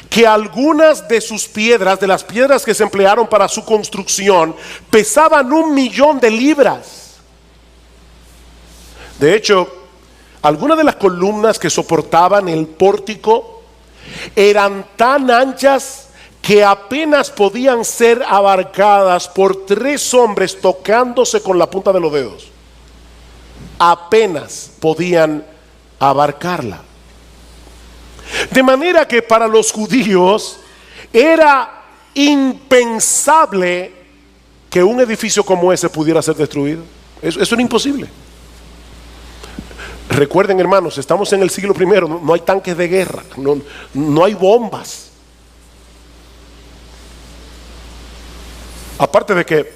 que algunas de sus piedras, de las piedras que se emplearon para su construcción, pesaban 1.000.000 de libras. De hecho, algunas de las columnas que soportaban el pórtico eran tan anchas que apenas podían ser abarcadas por 3 hombres tocándose con la punta de los dedos. Apenas podían abarcarla. De manera que para los judíos era impensable que un edificio como ese pudiera ser destruido. Eso era imposible. Recuerden, hermanos, estamos en el siglo I, no hay tanques de guerra, no hay bombas. Aparte de que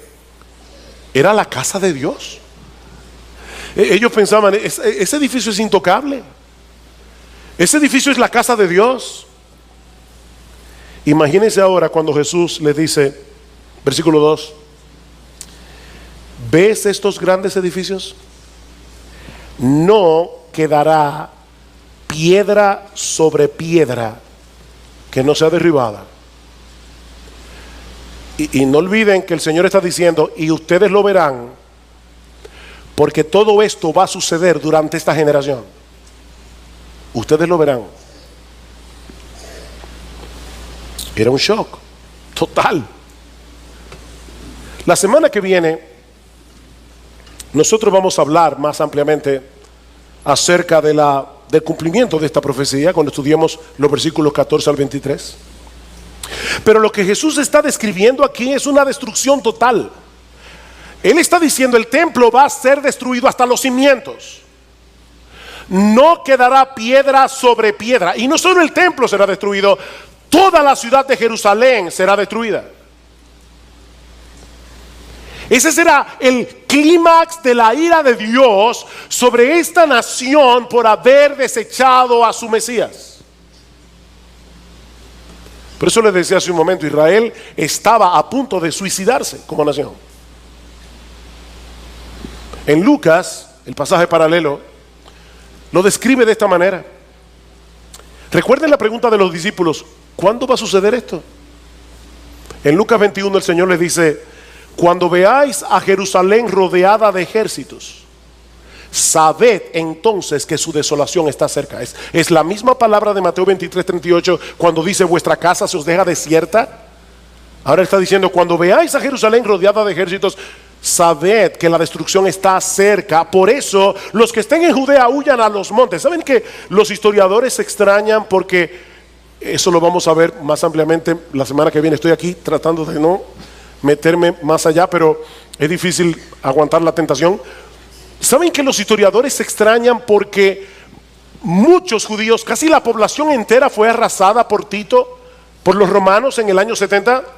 era la casa de Dios. Ellos pensaban, ese edificio es intocable. Ese edificio es la casa de Dios. Imagínense ahora cuando Jesús les dice, versículo 2: ¿ves estos grandes edificios? No quedará piedra sobre piedra que no sea derribada. Y no olviden que el Señor está diciendo, y ustedes lo verán, porque todo esto va a suceder durante esta generación. Ustedes lo verán. Era un shock total. La semana que viene nosotros vamos a hablar más ampliamente acerca del cumplimiento de esta profecía cuando estudiemos los versículos 14 al 23. Pero lo que Jesús está describiendo aquí es una destrucción total. Él está diciendo, el templo va a ser destruido hasta los cimientos. No quedará piedra sobre piedra. Y no solo el templo será destruido, toda la ciudad de Jerusalén será destruida. Ese será el clímax de la ira de Dios sobre esta nación por haber desechado a su Mesías. Por eso les decía hace un momento, Israel estaba a punto de suicidarse como nación. En Lucas, el pasaje paralelo, Lo describe de esta manera. Recuerden la pregunta de los discípulos: ¿cuándo va a suceder esto? En Lucas 21 el Señor les dice: cuando veáis a Jerusalén rodeada de ejércitos, sabed entonces que su desolación está cerca. Es la misma palabra de Mateo 23:38 cuando dice: vuestra casa se os deja desierta. Ahora está diciendo: cuando veáis a Jerusalén rodeada de ejércitos, sabed que la destrucción está cerca. Por eso los que estén en Judea huyan a los montes. ¿Saben que los historiadores se extrañan? Porque eso lo vamos a ver más ampliamente la semana que viene. Estoy aquí tratando de no meterme más allá, pero es difícil aguantar la tentación. ¿Saben que los historiadores se extrañan? Porque muchos judíos, casi la población entera, fue arrasada por Tito, por los romanos en el año 70.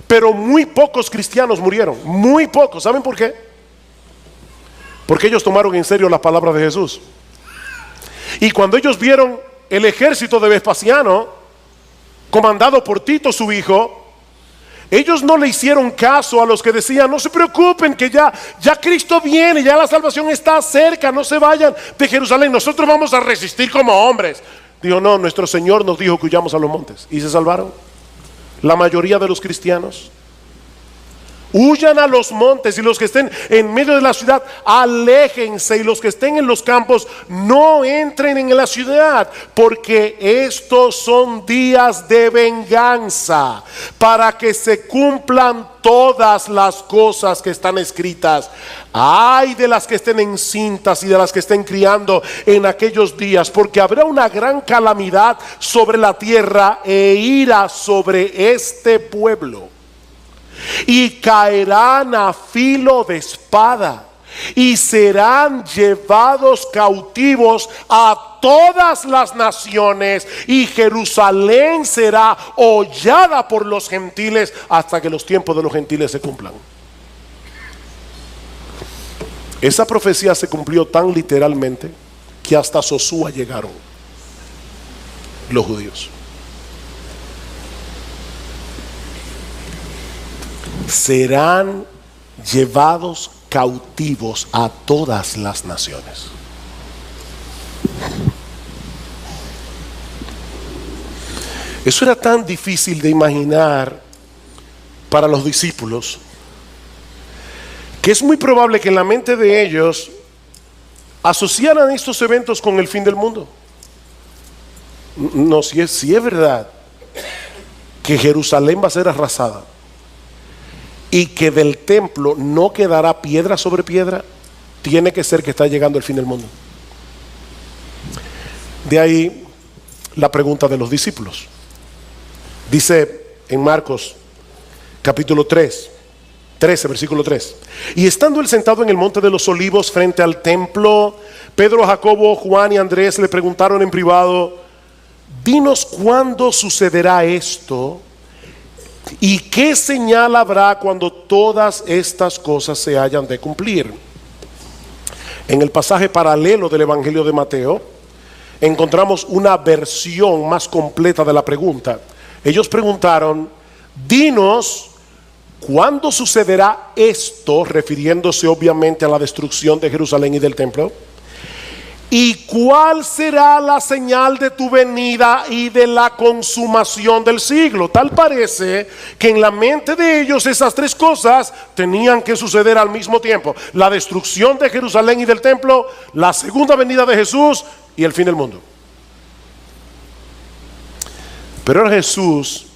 Pero muy pocos cristianos murieron, muy pocos. ¿Saben por qué? Porque ellos tomaron en serio las palabras de Jesús. Y cuando ellos vieron el ejército de Vespasiano, comandado por Tito su hijo, ellos no le hicieron caso a los que decían: no se preocupen, que ya Cristo viene, ya la salvación está cerca, no se vayan de Jerusalén, nosotros vamos a resistir como hombres. Dijo: no, nuestro Señor nos dijo que huyamos a los montes. Y se salvaron. La mayoría de los cristianos huyan a los montes, y los que estén en medio de la ciudad, aléjense, y los que estén en los campos, no entren en la ciudad, porque estos son días de venganza, para que se cumplan todas las cosas que están escritas. Ay de las que estén encintas y de las que estén criando en aquellos días, porque habrá una gran calamidad sobre la tierra e ira sobre este pueblo. Y caerán a filo de espada, y serán llevados cautivos a todas las naciones, y Jerusalén será hollada por los gentiles hasta que los tiempos de los gentiles se cumplan. Esa profecía se cumplió tan literalmente que hasta Sosúa llegaron los judíos. Serán llevados cautivos a todas las naciones. Eso era tan difícil de imaginar para los discípulos, que es muy probable que en la mente de ellos asociaran estos eventos con el fin del mundo. No, si es verdad que Jerusalén va a ser arrasada y que del templo no quedará piedra sobre piedra, tiene que ser que está llegando el fin del mundo. De ahí la pregunta de los discípulos. Dice en Marcos capítulo 13, versículo 3: y estando él sentado en el monte de los olivos frente al templo, Pedro, Jacobo, Juan y Andrés le preguntaron en privado: dinos cuándo sucederá esto, ¿y qué señal habrá cuando todas estas cosas se hayan de cumplir? En el pasaje paralelo del Evangelio de Mateo encontramos una versión más completa de la pregunta. Ellos preguntaron: dinos cuándo sucederá esto, refiriéndose obviamente a la destrucción de Jerusalén y del templo. ¿Y cuál será la señal de tu venida y de la consumación del siglo? Tal parece que en la mente de ellos esas tres cosas tenían que suceder al mismo tiempo: la destrucción de Jerusalén y del templo, la segunda venida de Jesús y el fin del mundo. Pero ahora Jesús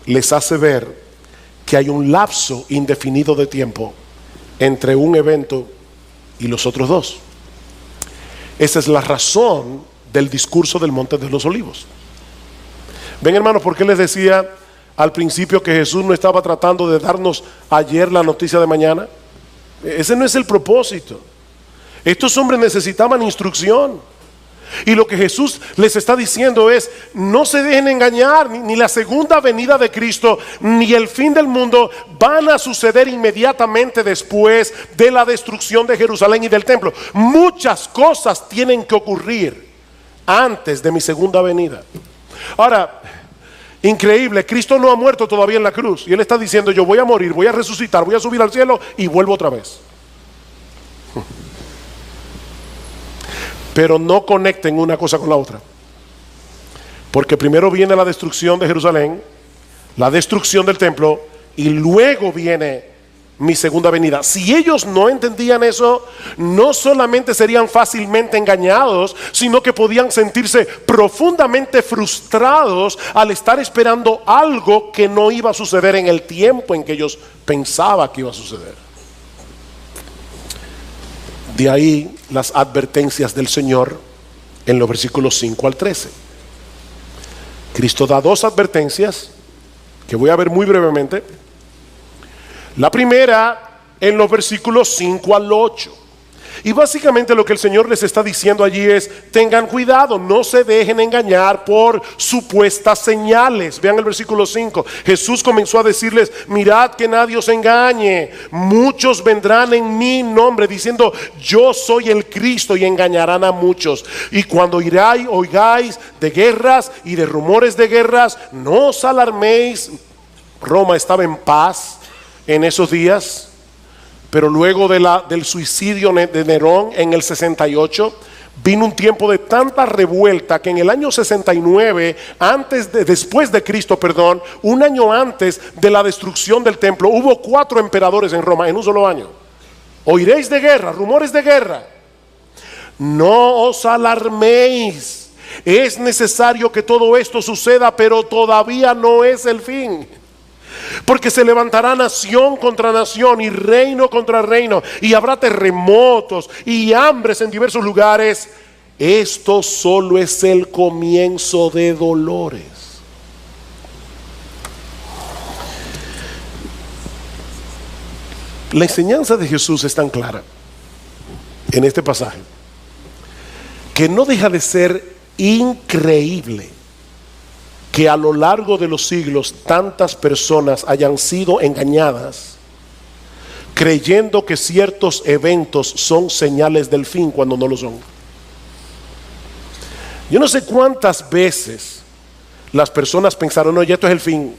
les hace ver que hay un lapso indefinido de tiempo entre un evento y los otros dos. Esa es la razón del discurso del Monte de los Olivos. Ven, hermanos, ¿por qué les decía al principio que Jesús no estaba tratando de darnos ayer la noticia de mañana? Ese no es el propósito. Estos hombres necesitaban instrucción. Y lo que Jesús les está diciendo es: no se dejen engañar, ni la segunda venida de Cristo ni el fin del mundo van a suceder inmediatamente después de la destrucción de Jerusalén y del templo. Muchas cosas tienen que ocurrir antes de mi segunda venida. Ahora, increíble, Cristo no ha muerto todavía en la cruz, y Él está diciendo: yo voy a morir, voy a resucitar, voy a subir al cielo y vuelvo otra vez. Pero no conecten una cosa con la otra. Porque primero viene la destrucción de Jerusalén, la destrucción del templo, y luego viene mi segunda venida. Si ellos no entendían eso, no solamente serían fácilmente engañados, sino que podían sentirse profundamente frustrados al estar esperando algo que no iba a suceder en el tiempo en que ellos pensaban que iba a suceder. De ahí las advertencias del Señor en los versículos 5 al 13. Cristo da dos advertencias que voy a ver muy brevemente. La primera en los versículos 5 al 8. Y básicamente lo que el Señor les está diciendo allí es: tengan cuidado, no se dejen engañar por supuestas señales. Vean el versículo 5. Jesús comenzó a decirles: mirad que nadie os engañe. Muchos vendrán en mi nombre diciendo: yo soy el Cristo, y engañarán a muchos. Y cuando oigáis de guerras y de rumores de guerras, no os alarméis. Roma estaba en paz en esos días, pero luego del suicidio de Nerón en el 68, vino un tiempo de tanta revuelta que en el año 69, después de Cristo, un año antes de la destrucción del templo, hubo 4 emperadores en Roma en un solo año. Oiréis de guerra, rumores de guerra. No os alarméis. Es necesario que todo esto suceda, pero todavía no es el fin. Porque se levantará nación contra nación y reino contra reino, y habrá terremotos y hambres en diversos lugares. Esto solo es el comienzo de dolores. La enseñanza de Jesús es tan clara en este pasaje que no deja de ser increíble que a lo largo de los siglos tantas personas hayan sido engañadas creyendo que ciertos eventos son señales del fin cuando no lo son. Yo no sé cuántas veces las personas pensaron: no, ya esto es el fin.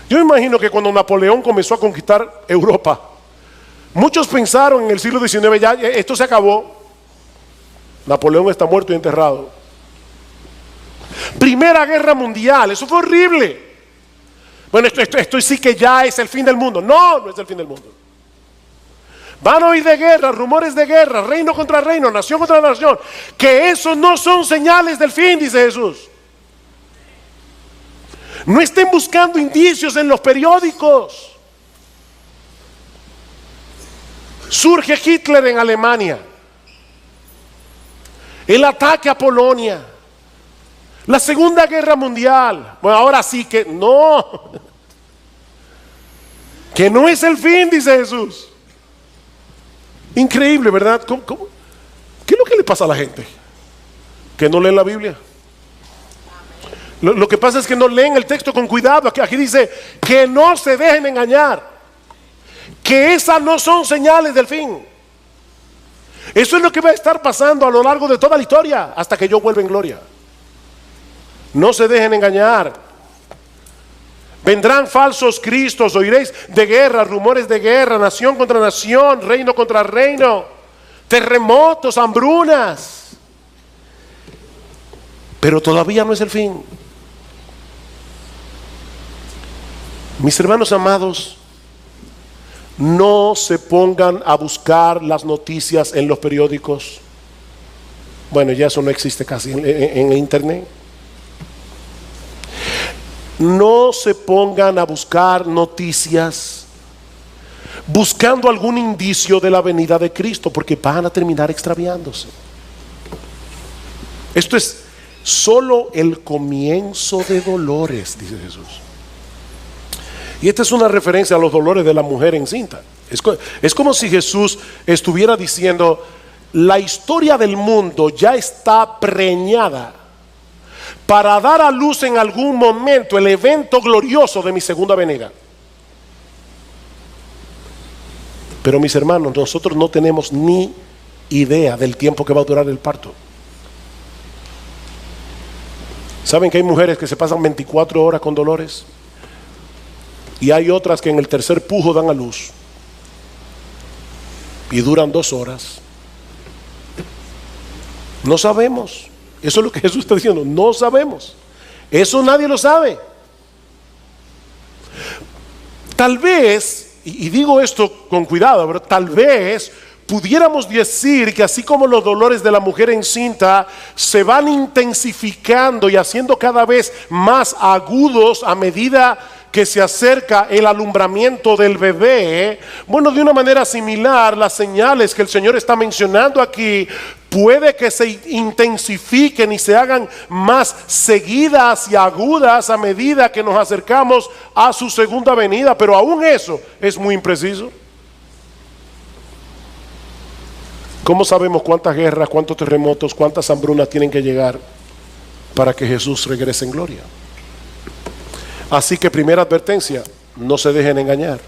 Yo imagino que cuando Napoleón comenzó a conquistar Europa, muchos pensaron en el siglo XIX: ya esto se acabó, Napoleón está muerto y enterrado. Primera Guerra Mundial, eso fue horrible. Bueno, esto sí que ya es el fin del mundo. No, no es el fin del mundo. Van a oír de guerra, rumores de guerra, reino contra reino, nación contra nación. Que esos no son señales del fin, dice Jesús. No estén buscando indicios en los periódicos. Surge Hitler en Alemania, el ataque a Polonia, la Segunda Guerra Mundial. Bueno, ahora sí que no, que no es el fin, dice Jesús. Increíble, ¿verdad? ¿Cómo? ¿Qué es lo que le pasa a la gente? Que no leen la Biblia. Lo que pasa es que no leen el texto con cuidado. Aquí dice que no se dejen engañar, que esas no son señales del fin. Eso es lo que va a estar pasando a lo largo de toda la historia hasta que yo vuelva en gloria. No se dejen engañar. Vendrán falsos cristos, oiréis de guerra, rumores de guerra, nación contra nación, reino contra reino, terremotos, hambrunas. Pero todavía no es el fin. Mis hermanos amados, no se pongan a buscar las noticias en los periódicos. Bueno, ya eso no existe casi en internet. No se pongan a buscar noticias buscando algún indicio de la venida de Cristo, porque van a terminar extraviándose. Esto es solo el comienzo de dolores, dice Jesús. Y esta es una referencia a los dolores de la mujer encinta. Es como si Jesús estuviera diciendo: la historia del mundo ya está preñada para dar a luz en algún momento el evento glorioso de mi segunda venida. Pero mis hermanos, nosotros no tenemos ni idea del tiempo que va a durar el parto. ¿Saben que hay mujeres que se pasan 24 horas con dolores? Y hay otras que en el tercer pujo dan a luz y duran 2 horas. No sabemos. Eso es lo que Jesús está diciendo. No sabemos. Eso nadie lo sabe. Tal vez, y digo esto con cuidado, pero tal vez pudiéramos decir que así como los dolores de la mujer encinta se van intensificando y haciendo cada vez más agudos a medida que se acerca el alumbramiento del bebé, bueno, de una manera similar, las señales que el Señor está mencionando aquí puede que se intensifiquen y se hagan más seguidas y agudas a medida que nos acercamos a su segunda venida, pero aún eso es muy impreciso. ¿Cómo sabemos cuántas guerras, cuántos terremotos, cuántas hambrunas tienen que llegar para que Jesús regrese en gloria? Así que primera advertencia, no se dejen engañar.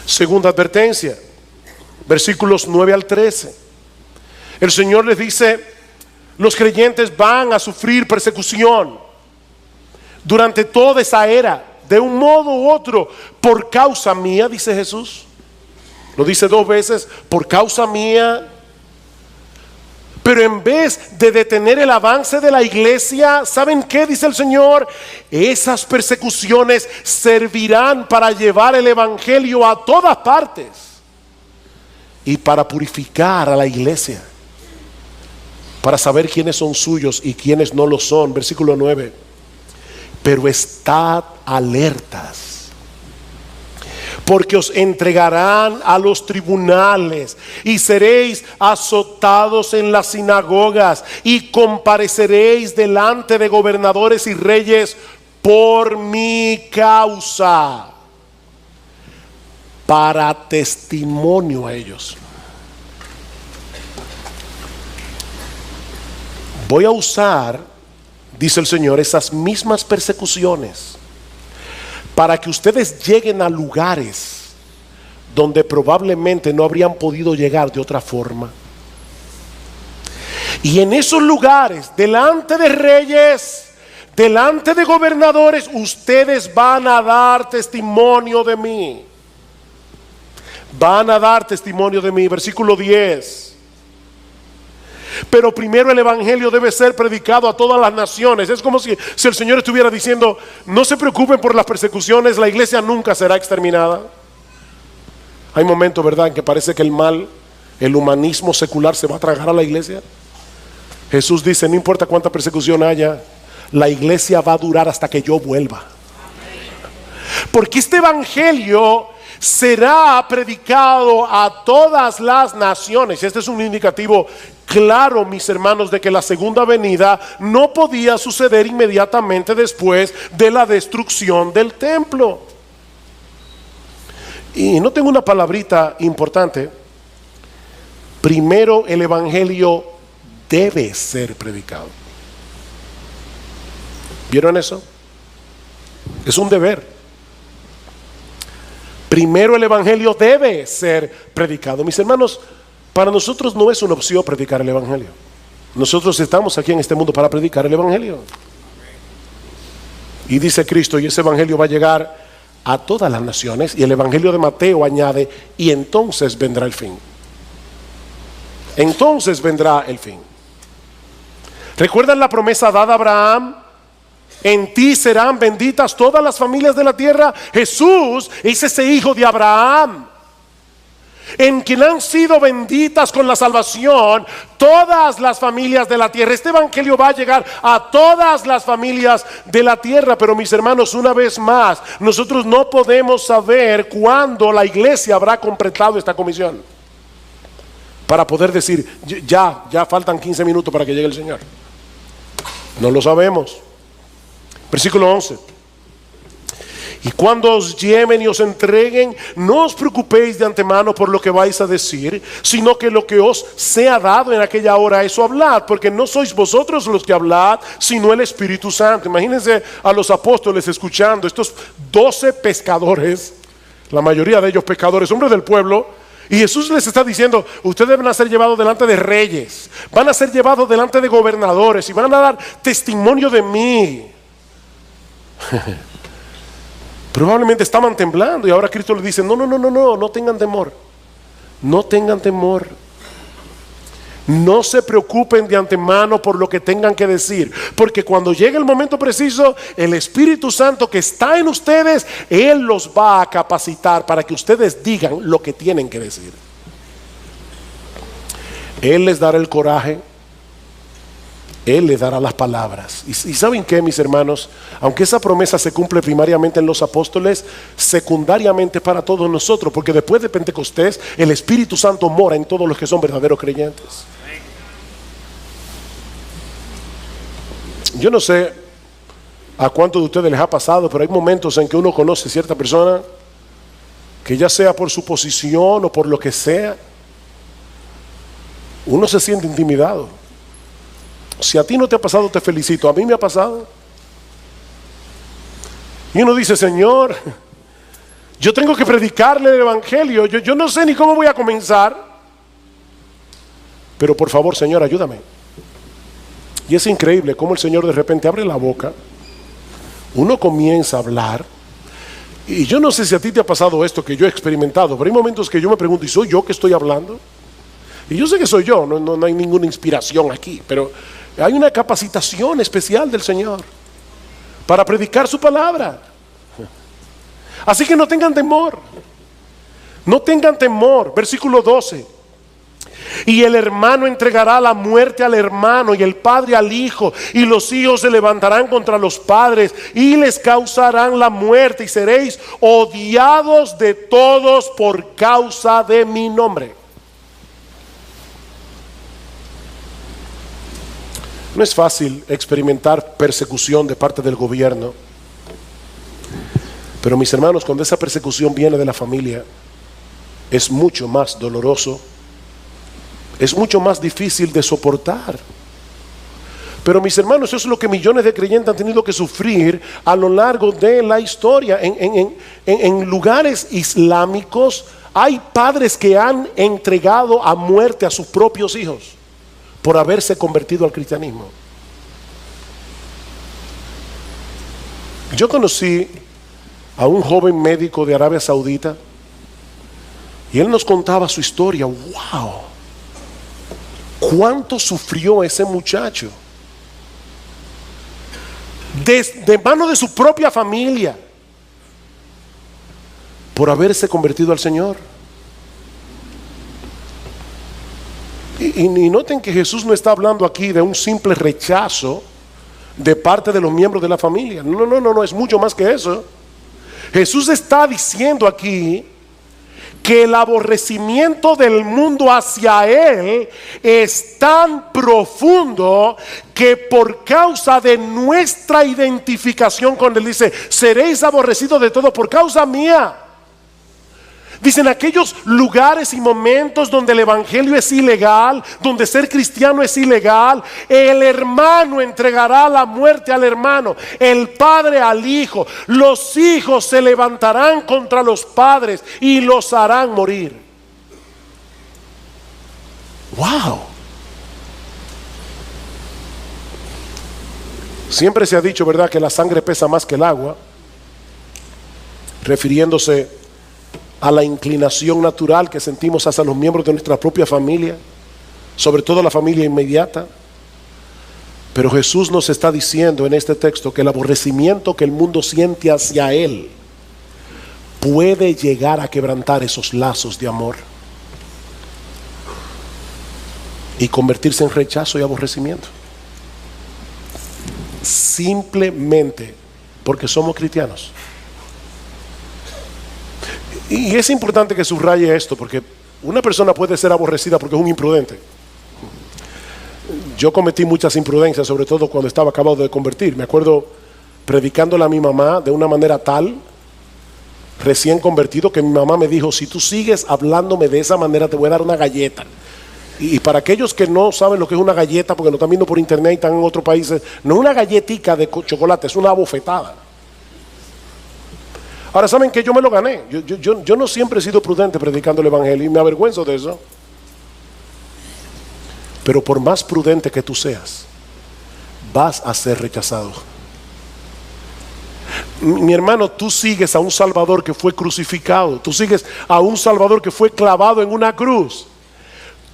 Segunda advertencia, versículos 9 al 13. El Señor les dice, los creyentes van a sufrir persecución durante toda esa era, de un modo u otro, por causa mía, dice Jesús. Lo dice 2 veces, por causa mía. Pero en vez de detener el avance de la iglesia, ¿saben qué dice el Señor? Esas persecuciones servirán para llevar el evangelio a todas partes y para purificar a la iglesia, para saber quiénes son suyos y quiénes no lo son. Versículo 9. Pero estad alertas, porque os entregarán a los tribunales y seréis azotados en las sinagogas y compareceréis delante de gobernadores y reyes por mi causa, para testimonio a ellos. Voy a usar, dice el Señor, esas mismas persecuciones para que ustedes lleguen a lugares donde probablemente no habrían podido llegar de otra forma. Y en esos lugares, delante de reyes, delante de gobernadores, ustedes van a dar testimonio de mí. Van a dar testimonio de mí. Versículo 10. Pero primero el evangelio debe ser predicado a todas las naciones. Es como si el Señor estuviera diciendo, no se preocupen por las persecuciones, la iglesia nunca será exterminada. Hay momentos, ¿verdad?, en que parece que el mal, el humanismo secular se va a tragar a la iglesia. Jesús dice, no importa cuánta persecución haya, la iglesia va a durar hasta que yo vuelva. Porque este evangelio será predicado a todas las naciones. Este es un indicativo claro, mis hermanos, de que la segunda venida no podía suceder inmediatamente después de la destrucción del templo. Y no tengo una palabrita importante. Primero el evangelio debe ser predicado. ¿Vieron eso? Es un deber. Primero el evangelio debe ser predicado. Mis hermanos, para nosotros no es una opción predicar el evangelio. Nosotros estamos aquí en este mundo para predicar el evangelio. Y dice Cristo, y ese evangelio va a llegar a todas las naciones. Y el evangelio de Mateo añade, y entonces vendrá el fin. Entonces vendrá el fin. ¿Recuerdan la promesa dada a Abraham? En ti serán benditas todas las familias de la tierra. Jesús es ese hijo de Abraham, en quien han sido benditas con la salvación todas las familias de la tierra. Este evangelio va a llegar a todas las familias de la tierra. Pero mis hermanos, una vez más, nosotros no podemos saber cuándo la iglesia habrá completado esta comisión para poder decir, ya faltan 15 minutos para que llegue el Señor. No lo sabemos. Versículo 11. Y cuando os lleven y os entreguen, no os preocupéis de antemano por lo que vais a decir, sino que lo que os sea dado en aquella hora, eso hablad, porque no sois vosotros los que hablad, sino el Espíritu Santo. Imagínense a los apóstoles escuchando, estos 12 pescadores, la mayoría de ellos pescadores, hombres del pueblo, y Jesús les está diciendo, ustedes van a ser llevados delante de reyes, van a ser llevados delante de gobernadores y van a dar testimonio de mí. Probablemente estaban temblando y ahora Cristo les dice, no tengan temor, no tengan temor. No se preocupen de antemano por lo que tengan que decir, porque cuando llegue el momento preciso, el Espíritu Santo que está en ustedes, Él los va a capacitar para que ustedes digan lo que tienen que decir. Él les dará el coraje, Él les dará las palabras. Y ¿saben qué, mis hermanos? Aunque esa promesa se cumple primariamente en los apóstoles, secundariamente para todos nosotros, porque después de Pentecostés el Espíritu Santo mora en todos los que son verdaderos creyentes. Yo no sé a cuántos de ustedes les ha pasado, pero hay momentos en que uno conoce a cierta persona que, ya sea por su posición o por lo que sea, uno se siente intimidado. Si a ti no te ha pasado, te felicito. A mí me ha pasado. Y uno dice: Señor, yo tengo que predicarle el evangelio. Yo no sé ni cómo voy a comenzar, pero por favor, Señor, ayúdame. Y es increíble cómo el Señor de repente abre la boca, uno comienza a hablar. Y yo no sé si a ti te ha pasado esto que yo he experimentado, pero hay momentos que yo me pregunto: ¿y soy yo que estoy hablando? Y yo sé que soy yo, no hay ninguna inspiración aquí, pero hay una capacitación especial del Señor para predicar su palabra. Así que no tengan temor. No tengan temor. Versículo 12. Y el hermano entregará la muerte al hermano, y el padre al hijo, y los hijos se levantarán contra los padres y les causarán la muerte, y seréis odiados de todos por causa de mi nombre. No es fácil experimentar persecución de parte del gobierno, pero mis hermanos, cuando esa persecución viene de la familia, es mucho más doloroso, es mucho más difícil de soportar. Pero mis hermanos, eso es lo que millones de creyentes han tenido que sufrir a lo largo de la historia. En lugares islámicos hay padres que han entregado a muerte a sus propios hijos por haberse convertido al cristianismo. Yo conocí a un joven médico de Arabia Saudita y él nos contaba su historia. ¡Wow! ¿Cuánto sufrió ese muchacho? De mano de su propia familia por haberse convertido al Señor. Y noten que Jesús no está hablando aquí de un simple rechazo de parte de los miembros de la familia. No, es mucho más que eso. Jesús está diciendo aquí que el aborrecimiento del mundo hacia Él es tan profundo que por causa de nuestra identificación con Él, dice: seréis aborrecidos de todo por causa mía. Dicen aquellos lugares y momentos donde el evangelio es ilegal, donde ser cristiano es ilegal, el hermano entregará la muerte al hermano, el padre al hijo, los hijos se levantarán contra los padres y los harán morir. ¡Wow! Siempre se ha dicho, ¿verdad?, que la sangre pesa más que el agua, refiriéndose a la inclinación natural que sentimos hacia los miembros de nuestra propia familia, sobre todo la familia inmediata. Pero Jesús nos está diciendo en este texto que el aborrecimiento que el mundo siente hacia Él puede llegar a quebrantar esos lazos de amor y convertirse en rechazo y aborrecimiento, simplemente porque somos cristianos. Y es importante que subraye esto, porque una persona puede ser aborrecida porque es un imprudente. Yo cometí muchas imprudencias, sobre todo cuando estaba acabado de convertir. Me acuerdo predicándole a mi mamá de una manera tal, recién convertido, que mi mamá me dijo: si tú sigues hablándome de esa manera, te voy a dar una galleta. Y para aquellos que no saben lo que es una galleta, porque lo están viendo por internet y están en otros países, no es una galletica de chocolate, es una bofetada. Ahora, ¿saben que yo me lo gané? Yo no siempre he sido prudente predicando el evangelio y me avergüenzo de eso. Pero por más prudente que tú seas, vas a ser rechazado. Mi hermano, tú sigues a un Salvador que fue crucificado. Tú sigues a un Salvador que fue clavado en una cruz.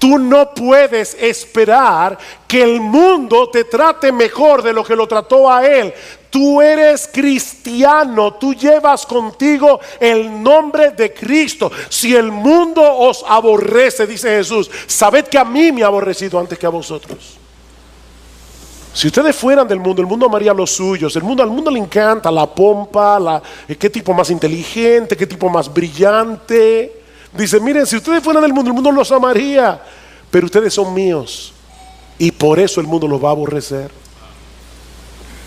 Tú no puedes esperar que el mundo te trate mejor de lo que lo trató a él. Tú eres cristiano, tú llevas contigo el nombre de Cristo. Si el mundo os aborrece, dice Jesús, sabed que a mí me ha aborrecido antes que a vosotros. Si ustedes fueran del mundo, el mundo amaría los suyos. Al mundo le encanta la pompa, qué tipo más inteligente, qué tipo más brillante. Dice, miren, si ustedes fueran del mundo, el mundo los amaría, pero ustedes son míos y por eso el mundo los va a aborrecer.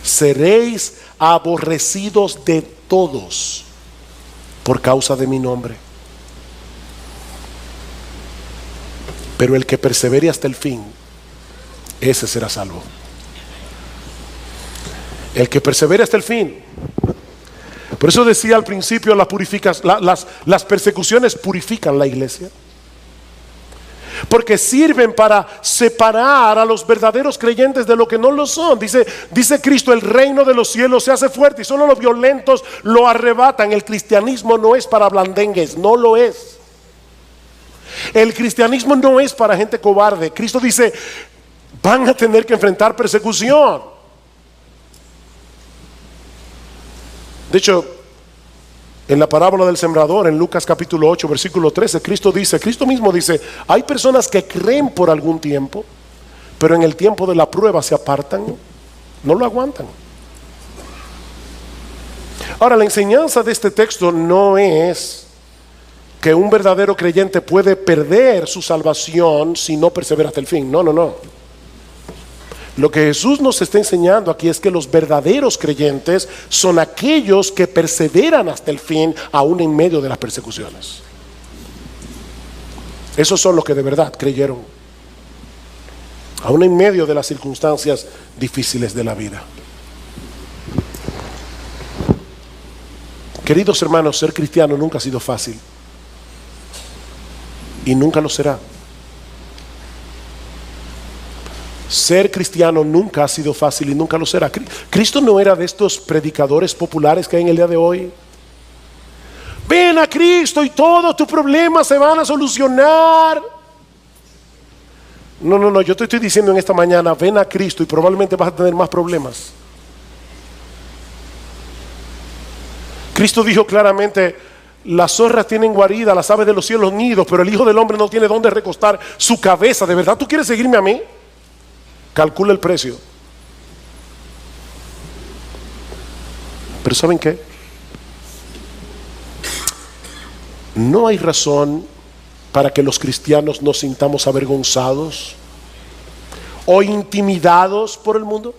Seréis aborrecidos de todos por causa de mi nombre, pero el que persevere hasta el fin, ese será salvo. El que persevere hasta el fin. Por eso decía al principio, las persecuciones purifican la iglesia, porque sirven para separar a los verdaderos creyentes de lo que no lo son. Dice Cristo, el reino de los cielos se hace fuerte y solo los violentos lo arrebatan. El cristianismo no es para blandengues, no lo es. El cristianismo no es para gente cobarde. Cristo dice, van a tener que enfrentar persecución. De hecho, en la parábola del sembrador, en Lucas capítulo 8, versículo 13, Cristo mismo dice, hay personas que creen por algún tiempo, pero en el tiempo de la prueba se apartan, no lo aguantan. Ahora, la enseñanza de este texto no es que un verdadero creyente puede perder su salvación si no persevera hasta el fin. No. Lo que Jesús nos está enseñando aquí es que los verdaderos creyentes son aquellos que perseveran hasta el fin, aún en medio de las persecuciones. Esos son los que de verdad creyeron, aún en medio de las circunstancias difíciles de la vida. Queridos hermanos, ser cristiano nunca ha sido fácil y nunca lo será. Ser cristiano nunca ha sido fácil y nunca lo será. Cristo no era de estos predicadores populares que hay en el día de hoy. Ven a Cristo y todos tus problemas se van a solucionar. No, yo te estoy diciendo en esta mañana, ven a Cristo y probablemente vas a tener más problemas. Cristo dijo claramente, las zorras tienen guarida, las aves de los cielos nidos, pero el Hijo del Hombre no tiene dónde recostar su cabeza. ¿De verdad tú quieres seguirme a mí? Calcula el precio. Pero ¿saben qué? No hay razón para que los cristianos nos sintamos avergonzados o intimidados por el mundo,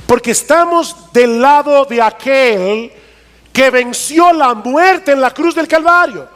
porque estamos del lado de aquel que venció la muerte en la cruz del Calvario.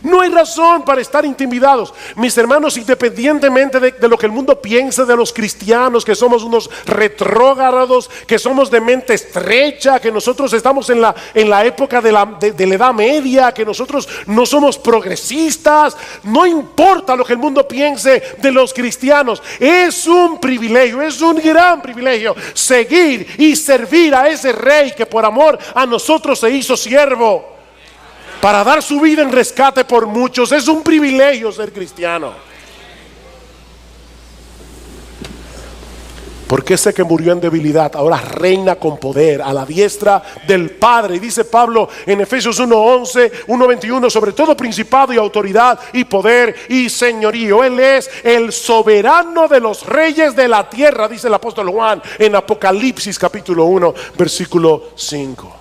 No hay razón para estar intimidados. Mis hermanos, independientemente de lo que el mundo piense de los cristianos, que somos unos retrógrados, que somos de mente estrecha, que nosotros estamos en la época de la Edad Media, que nosotros no somos progresistas, no importa lo que el mundo piense de los cristianos. Es un privilegio, es un gran privilegio seguir y servir a ese rey que por amor a nosotros se hizo siervo, para dar su vida en rescate por muchos. Es un privilegio ser cristiano. Porque ese que murió en debilidad ahora reina con poder a la diestra del Padre. Y dice Pablo en Efesios 1:11, 1:21, sobre todo principado y autoridad y poder y señorío. Él es el soberano de los reyes de la tierra, dice el apóstol Juan en Apocalipsis capítulo 1, versículo 5.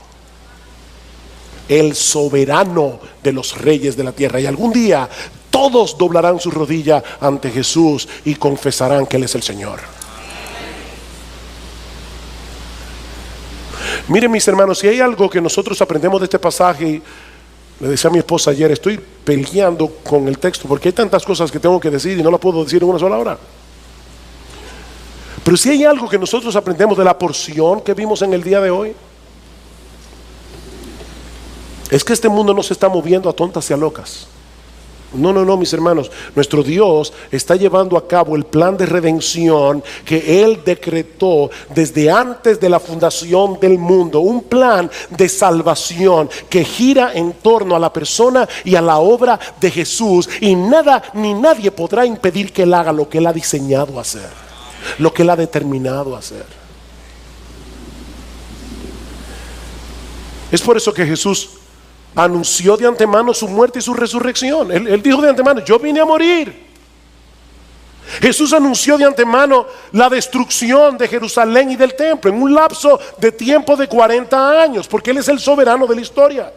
El soberano de los reyes de la tierra. Y algún día todos doblarán su rodilla ante Jesús y confesarán que Él es el Señor. Miren, mis hermanos, si hay algo que nosotros aprendemos de este pasaje, y le decía a mi esposa ayer, estoy peleando con el texto porque hay tantas cosas que tengo que decir y no las puedo decir en una sola hora. Pero si hay algo que nosotros aprendemos de la porción que vimos en el día de hoy, es que este mundo no se está moviendo a tontas y a locas. No, mis hermanos. Nuestro Dios está llevando a cabo el plan de redención que Él decretó desde antes de la fundación del mundo. Un plan de salvación que gira en torno a la persona y a la obra de Jesús. Y nada ni nadie podrá impedir que Él haga lo que Él ha diseñado hacer, lo que Él ha determinado hacer. Es por eso que Jesús anunció de antemano su muerte y su resurrección. Él dijo de antemano: yo vine a morir. Jesús anunció de antemano la destrucción de Jerusalén y del templo en un lapso de tiempo de 40 años, porque Él es el soberano de la historia.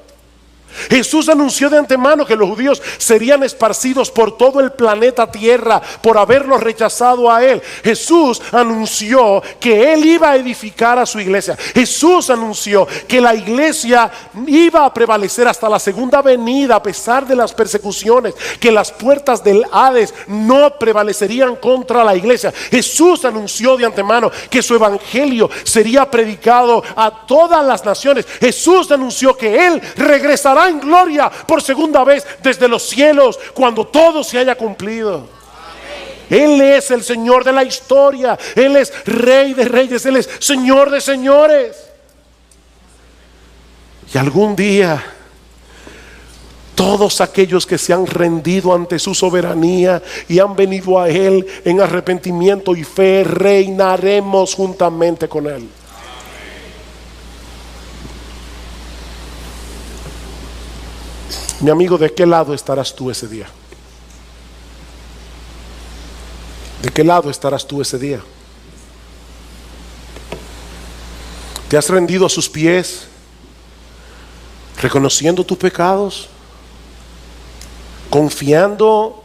Jesús anunció de antemano que los judíos serían esparcidos por todo el planeta Tierra por haberlos rechazado a Él. Jesús anunció que Él iba a edificar a su iglesia. Jesús anunció que la iglesia iba a prevalecer hasta la segunda venida a pesar de las persecuciones, que las puertas del Hades no prevalecerían contra la iglesia. Jesús anunció de antemano que su evangelio sería predicado a todas las naciones. Jesús anunció que Él regresará en gloria por segunda vez desde los cielos cuando todo se haya cumplido. Él es el Señor de la historia. Él es Rey de reyes. Él es Señor de señores. Y algún día todos aquellos que se han rendido ante su soberanía y han venido a Él en arrepentimiento y fe, reinaremos juntamente con Él. Mi amigo, ¿de qué lado estarás tú ese día? ¿De qué lado estarás tú ese día? ¿Te has rendido a sus pies, reconociendo tus pecados, confiando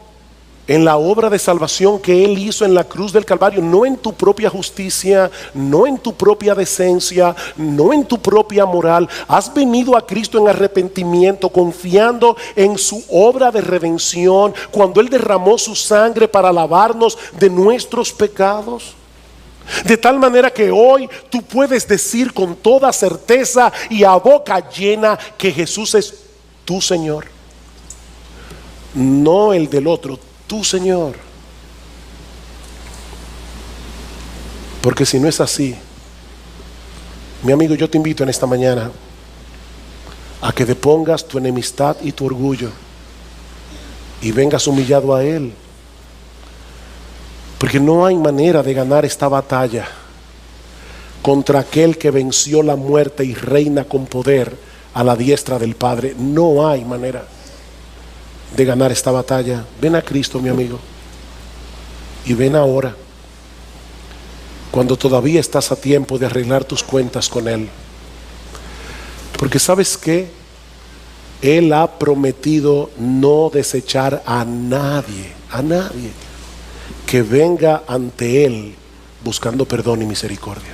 en la obra de salvación que Él hizo en la cruz del Calvario? No en tu propia justicia, no en tu propia decencia, no en tu propia moral. Has venido a Cristo en arrepentimiento, confiando en su obra de redención, cuando Él derramó su sangre para lavarnos de nuestros pecados. De tal manera que hoy tú puedes decir con toda certeza y a boca llena que Jesús es tu Señor, no el del otro, tu Señor. Porque si no es así, mi amigo, yo te invito en esta mañana a que depongas tu enemistad y tu orgullo y vengas humillado a Él. Porque no hay manera de ganar esta batalla contra aquel que venció la muerte y reina con poder a la diestra del Padre. No hay manera de ganar esta batalla. Ven a Cristo, mi amigo, y ven ahora, cuando todavía estás a tiempo de arreglar tus cuentas con Él. Porque ¿sabes qué? Él ha prometido no desechar a nadie que venga ante Él buscando perdón y misericordia.